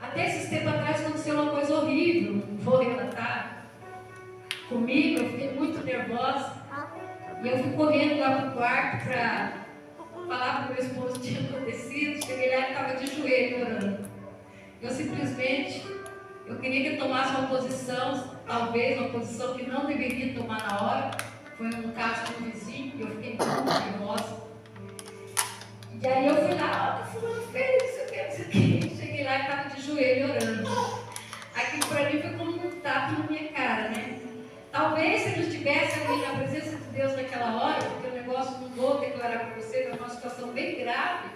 Até esses tempos atrás aconteceu uma coisa horrível, não vou relatar. Comigo, eu fiquei muito nervosa. E eu fui correndo lá para o quarto para falar para o meu esposo o que tinha acontecido. Cheguei lá e estava de joelho orando. Eu simplesmente, eu queria que ele tomasse uma posição, talvez uma posição que não deveria tomar na hora. Foi um caso de um vizinho, e eu fiquei muito nervosa. E aí eu fui lá, fulano fez, não sei o que. Cheguei lá e estava de joelho orando. Aquilo para mim foi como um tapa na minha cara, né? Talvez se ele estivesse ali na presença de Deus naquela hora, porque o negócio não vou declarar para você, é uma situação bem grave,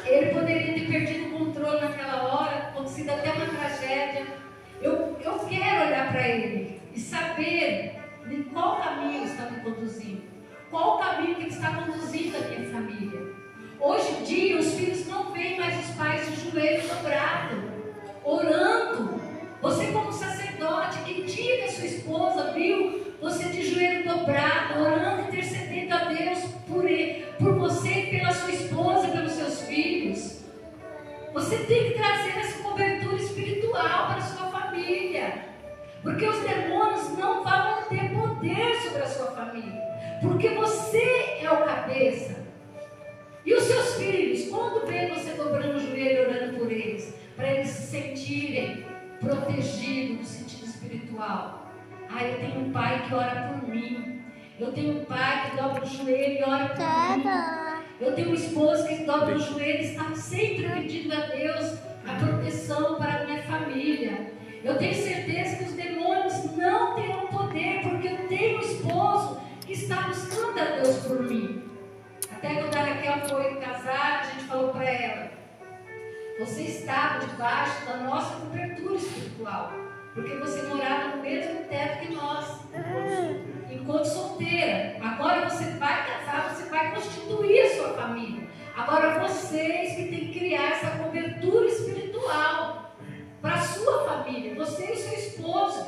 ele poderia ter perdido o controle naquela hora, acontecido até uma tragédia. Eu quero olhar para ele e saber em qual caminho está me conduzindo, qual o caminho que ele está conduzindo a minha família. Hoje em dia, os filhos não veem mais os pais de joelho dobrado, orando. Você como sacerdote, que dia que a sua esposa viu você de joelho dobrado, orando, intercedendo a Deus por você e pela sua esposa, pelos seus filhos? Você tem que trazer essa cobertura espiritual para a sua família, porque os demônios não vão ter poder sobre a sua família, porque você é o cabeça. E os seus filhos, quando vêem você dobrando o joelho e orando por eles, para eles se sentirem protegidos no sentido espiritual. Eu tenho um pai que ora por mim. Eu tenho um pai que dobra o joelho e ora por mim. Eu tenho um esposo que dobra o joelho e está sempre pedindo a Deus a proteção para a minha família. Eu tenho certeza que os demônios não terão poder, porque eu tenho um esposo que está buscando a Deus por mim. Até quando a Raquel foi casar, a gente falou para ela: você estava debaixo da nossa cobertura espiritual, porque você morava no mesmo teto que nós, enquanto solteira. Agora você vai casar, você vai constituir a sua família. Agora vocês que têm que criar essa cobertura espiritual para a sua família, você e o seu esposo,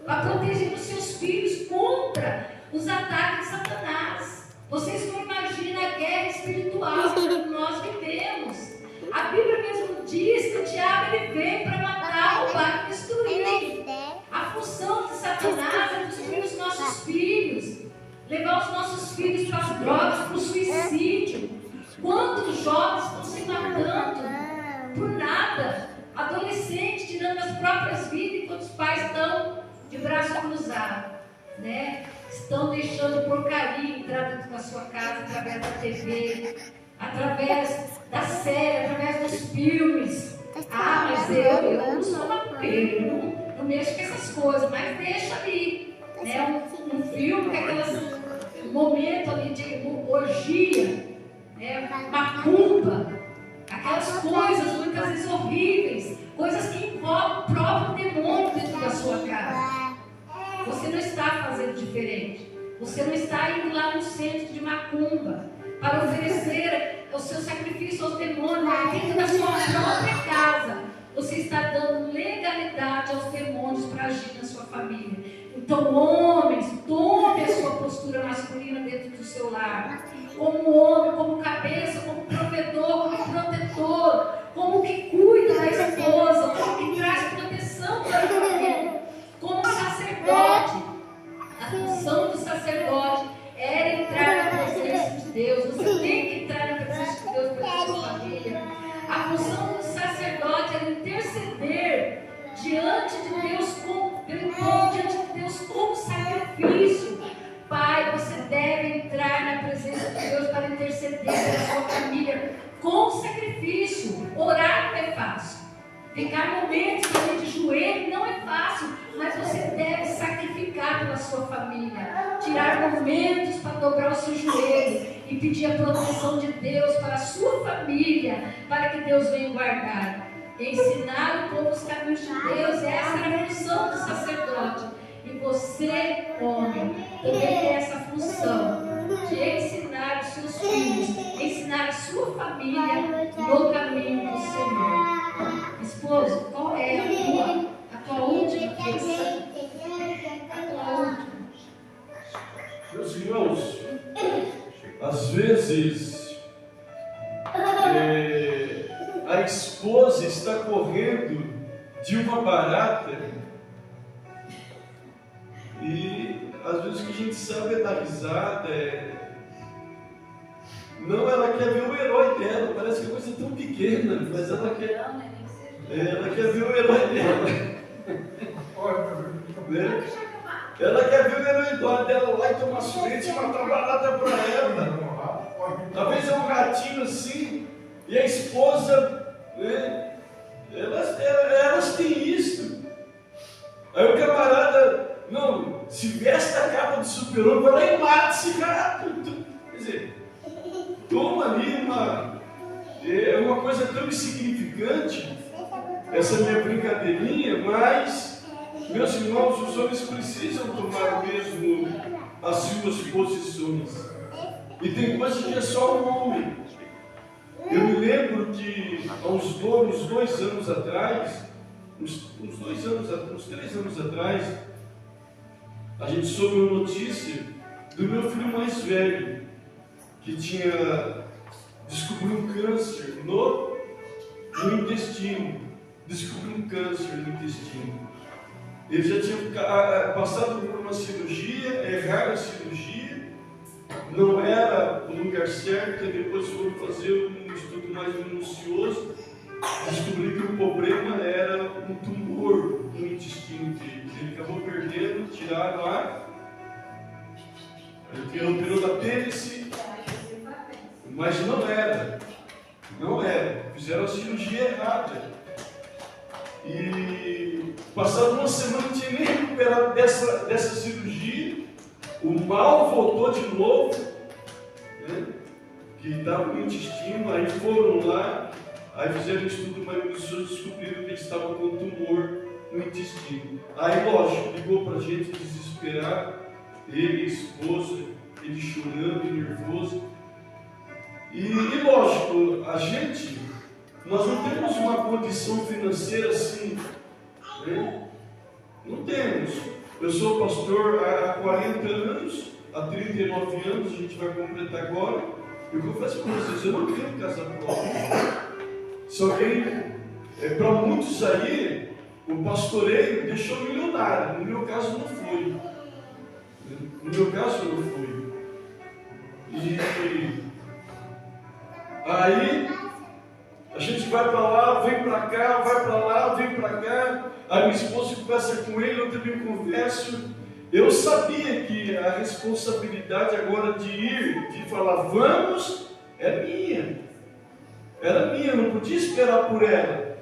para proteger os seus filhos contra os ataques de Satanás. Vocês não imaginam a guerra espiritual que nós vivemos. A Bíblia mesmo diz que o diabo ele vem para matar, roubar e destruir. A função de Satanás é destruir os nossos filhos, levar os nossos filhos para as drogas, para o suicídio. Quantos jovens estão se matando por nada? Adolescentes tirando as próprias vidas enquanto os pais estão de braço cruzado, né? Estão deixando porcaria entrar dentro da sua casa através da TV, através da série, através dos filmes. Ah, mas eu não sou maconheiro, eu não mexo com essas coisas, mas deixa ali, né? Um filme com aqueles momentos ali de orgia, né? Macumba, aquelas coisas muitas vezes horríveis, coisas que envolvem o próprio demônio dentro da sua casa. Você não está fazendo diferente. Você não está indo lá no centro de macumba para oferecer o seu sacrifício aos demônios dentro da sua própria casa. Você está dando legalidade aos demônios para agir na sua família. Então, homens, tome a sua postura masculina dentro do seu lar. Como homem, como cabeça, como provedor, como protetor, como que cuida da esposa, como que traz proteção para a família. Como sacerdote, a função do sacerdote era entrar na presença de Deus. Você tem que entrar na presença de Deus pela sua família. A função do sacerdote era interceder diante de Deus, diante de Deus como sacrifício. Pai, você deve entrar na presença de Deus para interceder pela sua família com sacrifício. Orar não é fácil. Ficar momentos de joelho não é fácil, mas você deve sacrificar pela sua família. Tirar momentos para dobrar o seu joelho e pedir a proteção de Deus para a sua família, para que Deus venha guardar. Ensinar o povo os caminhos de Deus, essa é a função do sacerdote. E você, homem, também tem essa função de ensinar os seus filhos, ensinar a sua família no caminho do Senhor. Esposo, qual é a tua última questão? A tua última. Meus irmãos, às vezes a esposa está correndo de uma barata e às vezes o que a gente sabe é dar risada, não, ela quer ver o herói dela, parece que é coisa tão pequena, mas ela quer ver o herói dela. Né? Ela quer ver o herói dela lá e tomar frente e matar barata para ela. Talvez é um gatinho assim, e a esposa, né? Elas têm isso. Aí o camarada, não, se veste a capa do super-homem, vai lá e mata esse cara. Quer dizer, toma ali uma coisa tão insignificante, essa minha brincadeirinha, mas, meus irmãos, os homens precisam tomar mesmo as suas posições. E tem coisa que é só o homem. Eu me lembro que há uns 2 anos atrás, uns 3 anos atrás, a gente soube uma notícia do meu filho mais velho, que tinha descobriu um câncer no intestino. Descobriu um câncer no intestino. Ele já tinha passado por uma cirurgia, erraram a cirurgia, não era o lugar certo, e depois foram fazer um estudo mais minucioso, descobriu que o problema era um tumor no intestino dele. Ele acabou perdendo, tiraram Ele operou da apêndice, mas não era. Não era. Fizeram a cirurgia errada. E passado uma semana não tinha nem recuperado dessa cirurgia. O mal voltou de novo, né? Que estava no intestino. Aí foram lá, aí fizeram um estudo mais minucioso, descobriram que ele estava com tumor no intestino. Aí, lógico, ligou para a gente desesperado, ele, a esposa, ele chorando, nervoso. E lógico, nós não temos uma condição financeira assim, né? Não temos. Eu sou pastor há 40 anos, há 39 anos, a gente vai completar agora. E o que eu faço para vocês? Eu não quero casar pobre. Só que, para muitos aí, o pastoreio deixou milionário. No meu caso, não foi. No meu caso, não foi. E aí, a gente vai para lá, vem para cá, vai para lá, vem para cá. Aí minha esposa conversa com ele, eu também converso. Eu sabia que a responsabilidade agora de ir, de falar vamos, é minha. Era minha, eu não podia esperar por ela.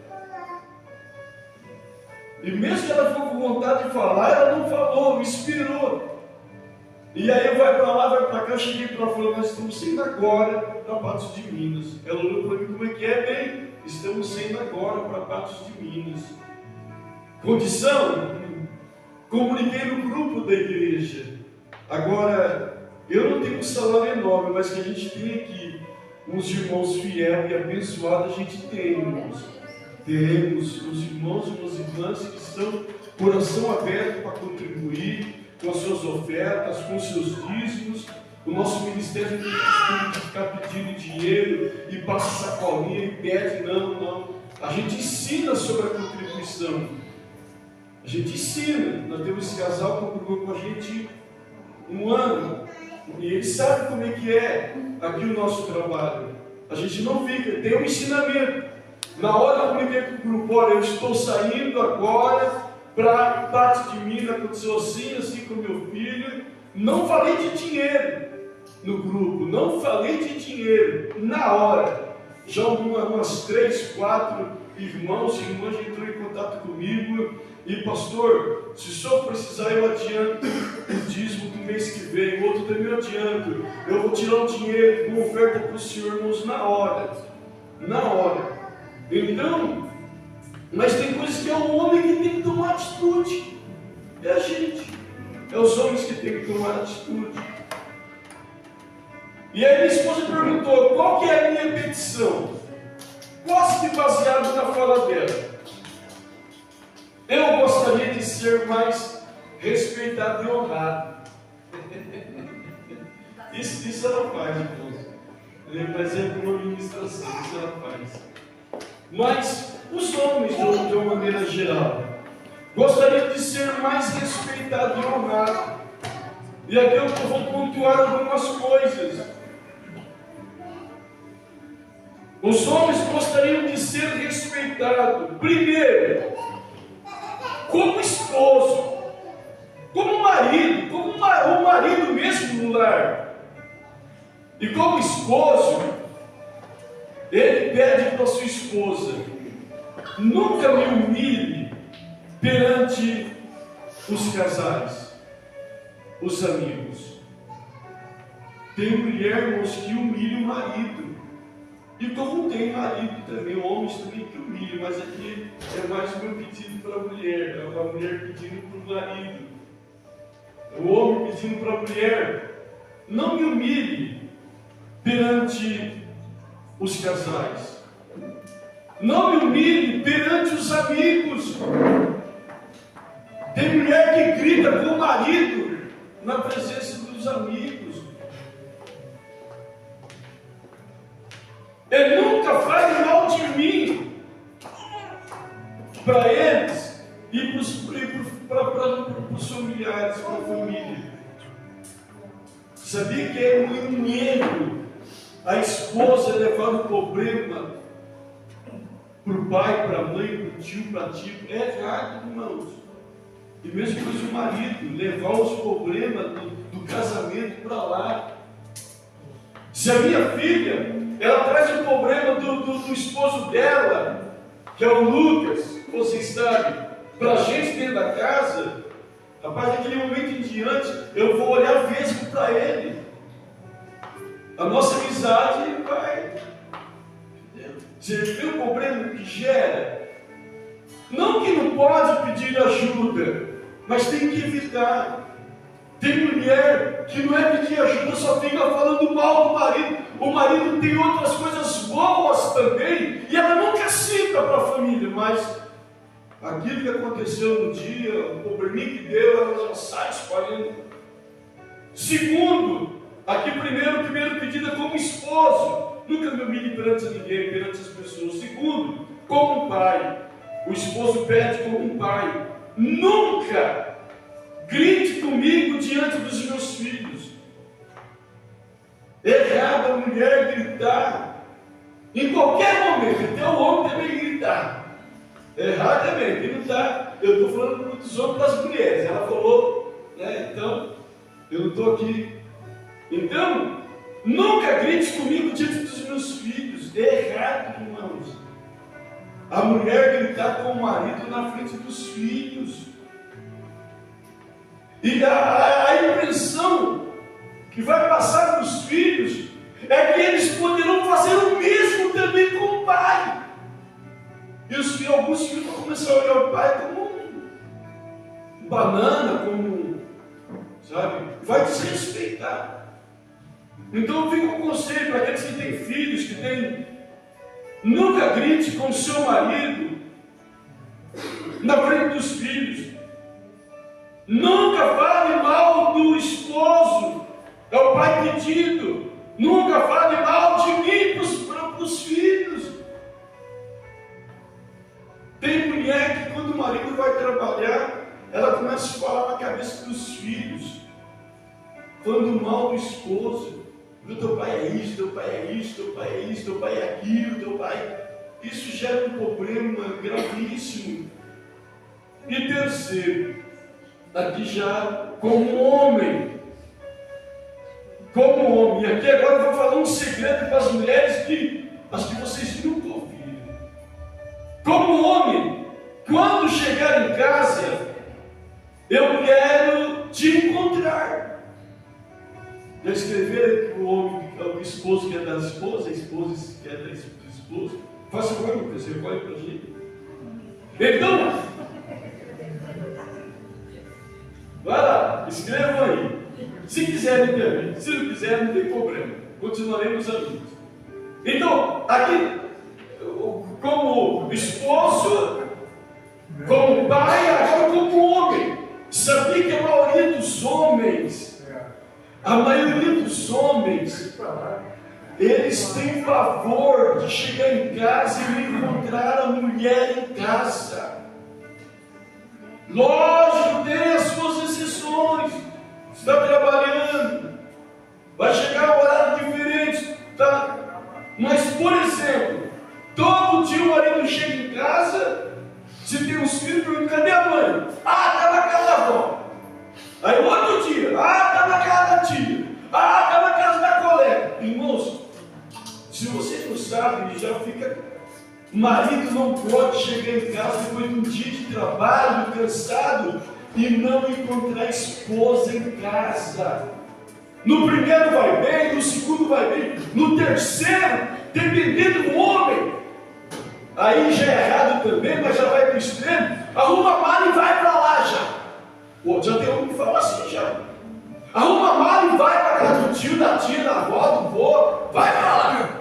E mesmo que ela ficou com vontade de falar, ela não falou, me esperou. E aí vai para lá, vai para cá, eu cheguei para ela e falei, nós estamos saindo agora para Patos de Minas. Ela olhou para mim, como é que é? Bem, estamos saindo agora para Patos de Minas. Condição? Comuniquei no grupo da igreja. Agora, eu não tenho um salário enorme, mas que a gente tem aqui uns irmãos fiéis e abençoados, a gente tem, irmãos. Temos uns irmãos e umas irmãs que estão coração aberto para contribuir com as suas ofertas, com os seus dízimos. O nosso ministério não tem costume de ficar pedindo dinheiro e passa sacolinha e pede, não. A gente ensina sobre a contribuição. A gente ensina. Nós temos esse casal que contribuiu com a gente um ano. E ele sabe como é que é aqui o nosso trabalho. A gente não fica, tem um ensinamento. Na hora eu comuniquei com o grupo, olha, eu estou saindo agora para Patos de Minas, aconteceu assim com meu filho. Não falei de dinheiro no grupo, não falei de dinheiro. Na hora, já umas 3, 4 irmãos e irmãs entrou em contato comigo. E pastor, se o senhor precisar, eu adianto o dízimo do mês que vem, o outro também eu adianto. Eu vou tirar o dinheiro com oferta para os senhor, irmãos, na hora. Na hora. Então, mas tem coisas que é o homem que tem que tomar atitude. É a gente. É os homens que tem que tomar atitude. E aí minha esposa perguntou, qual que é a minha petição? Quase que baseado na fala dela. Eu gostaria de ser mais respeitado e honrado. Isso ela faz, irmãos. Mas é uma administração, isso ela faz. Mas os homens, de uma maneira geral, gostariam de ser mais respeitado e honrado. E aqui eu vou pontuar algumas coisas. Os homens gostariam de ser respeitados. Primeiro, como esposo, como marido, como o marido mesmo no lar. E como esposo, ele pede para sua esposa, nunca me humilhe perante os casais, os amigos. Tem mulher, irmãos, que humilha o marido. E como tem marido também, homens também que humilham, mas aqui é mais um pedido para a mulher, é uma mulher pedindo para o marido. O homem pedindo para a mulher, não me humilhe perante os casais. Não me humilhe perante os amigos. Tem mulher que grita com o marido na presença dos amigos. Ele nunca faz mal de mim para eles e para os familiares, para a família. Sabia que é um erro a esposa levar o problema para o pai, para a mãe, para o tio, para a tia? É errado, irmãos. E mesmo que o marido levar os problemas do do casamento para lá. Se a minha filha, ela traz um problema do esposo dela, que é o Lucas, vocês sabem, para a gente dentro da casa, rapaz, daquele momento em diante, eu vou olhar vesgo para ele. A nossa amizade vai. Você vê o problema que gera? Não que não pode pedir ajuda, mas tem que evitar. Tem mulher que não é pedir ajuda, só fica falando mal do marido. O marido tem outras coisas boas também, e ela nunca cita para a família, mas aquilo que aconteceu no dia, o probleminha que deu, ela já sai espalhando. Segundo, aqui primeiro pedido é como esposo. Nunca me humilhe perante ninguém, perante as pessoas. Segundo, como pai. O esposo pede como um pai. Nunca grite comigo diante dos meus filhos. É errado a mulher gritar. Em qualquer momento, até o homem também gritar. É errado também, ele não está. Eu estou falando dos homens e das mulheres. Ela falou, né? Então, eu não estou aqui. Então, nunca grite comigo diante dos meus filhos. É errado, irmãos. A mulher gritar com o marido na frente dos filhos. E a impressão que vai passar para os filhos é que eles poderão fazer o mesmo também com o pai. E alguns filhos vão começar a olhar o pai como um banana, como, sabe, vai desrespeitar. Então fica um conselho para aqueles que têm filhos, que têm, nunca grite com o seu marido na frente dos filhos. Nunca fale mal do esposo, é o pai pedido. Nunca fale mal de mim para os filhos. Tem mulher que quando o marido vai trabalhar, ela começa a falar na cabeça dos filhos, falando mal do esposo. O teu pai é isso, teu pai é isso, teu pai é isso, teu pai é aquilo, teu pai... Isso gera um problema gravíssimo. E terceiro, aqui já como homem. Como homem. E aqui agora eu vou falar um segredo para as mulheres que acho que vocês nunca ouviram. Como homem, quando chegar em casa, eu quero te encontrar. Já escreveram que o homem, o esposo que é da esposa, a esposa que é do esposo. Faça agora, Lucas, recolhe para a gente. Então, vai lá, escrevam aí. Se quiserem também, se não quiserem, não tem problema. Continuaremos amigos. Então, aqui, como esposo, como pai, agora como homem. Sabia que a maioria dos homens, eles têm pavor de chegar em casa e encontrar a mulher em casa. Lógico, tem as suas exceções. Está trabalhando, vai chegar a horário diferente, tá? Mas, por exemplo, todo dia o marido chega em casa, se tem uns filhos, pergunta, cadê a mãe? Ah, está na casa da avó. Aí outro dia, está na casa da tia. Está na casa da colega. Irmãos, se vocês não sabem, já fica... Marido não pode chegar em casa depois de um dia de trabalho, cansado, e não encontrar a esposa em casa. No primeiro vai bem, no segundo vai bem, no terceiro, dependendo do homem, aí já é errado também, mas já vai para o extremo, arruma a mala e vai para lá já. Já tem homem que fala assim já. Arruma a mala e vai para a casa do tio, da tia, da avó, do vô, vai para lá.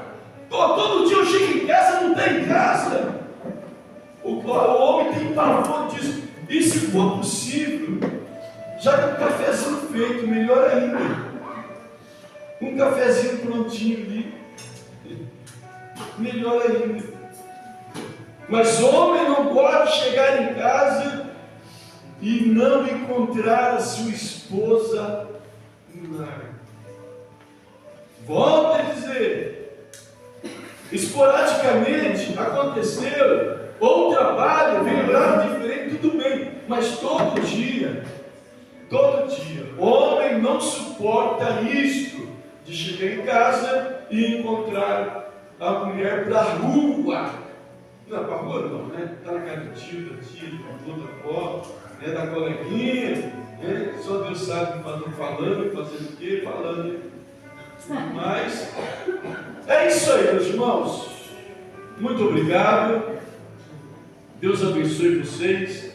Todo dia eu chego em casa, não está em casa. O homem tem pavor disso. E se for possível, já com um cafezinho feito, melhor ainda. Um cafezinho prontinho ali, melhor ainda. Mas homem não pode chegar em casa e não encontrar a sua esposa no lar. Volto a dizer, esporadicamente aconteceu, ou trabalho, vem horário diferente, tudo bem, mas todo dia, homem não não suporta isto, de chegar em casa e encontrar a mulher para a rua. Não, para a rua não, né? Está na casa do tio, da tia, da avó, da avó, né? Da coleguinha, né? Só Deus sabe o que estão falando, fazendo o quê? Falando. Mas é isso aí, meus irmãos. Muito obrigado. Deus abençoe vocês.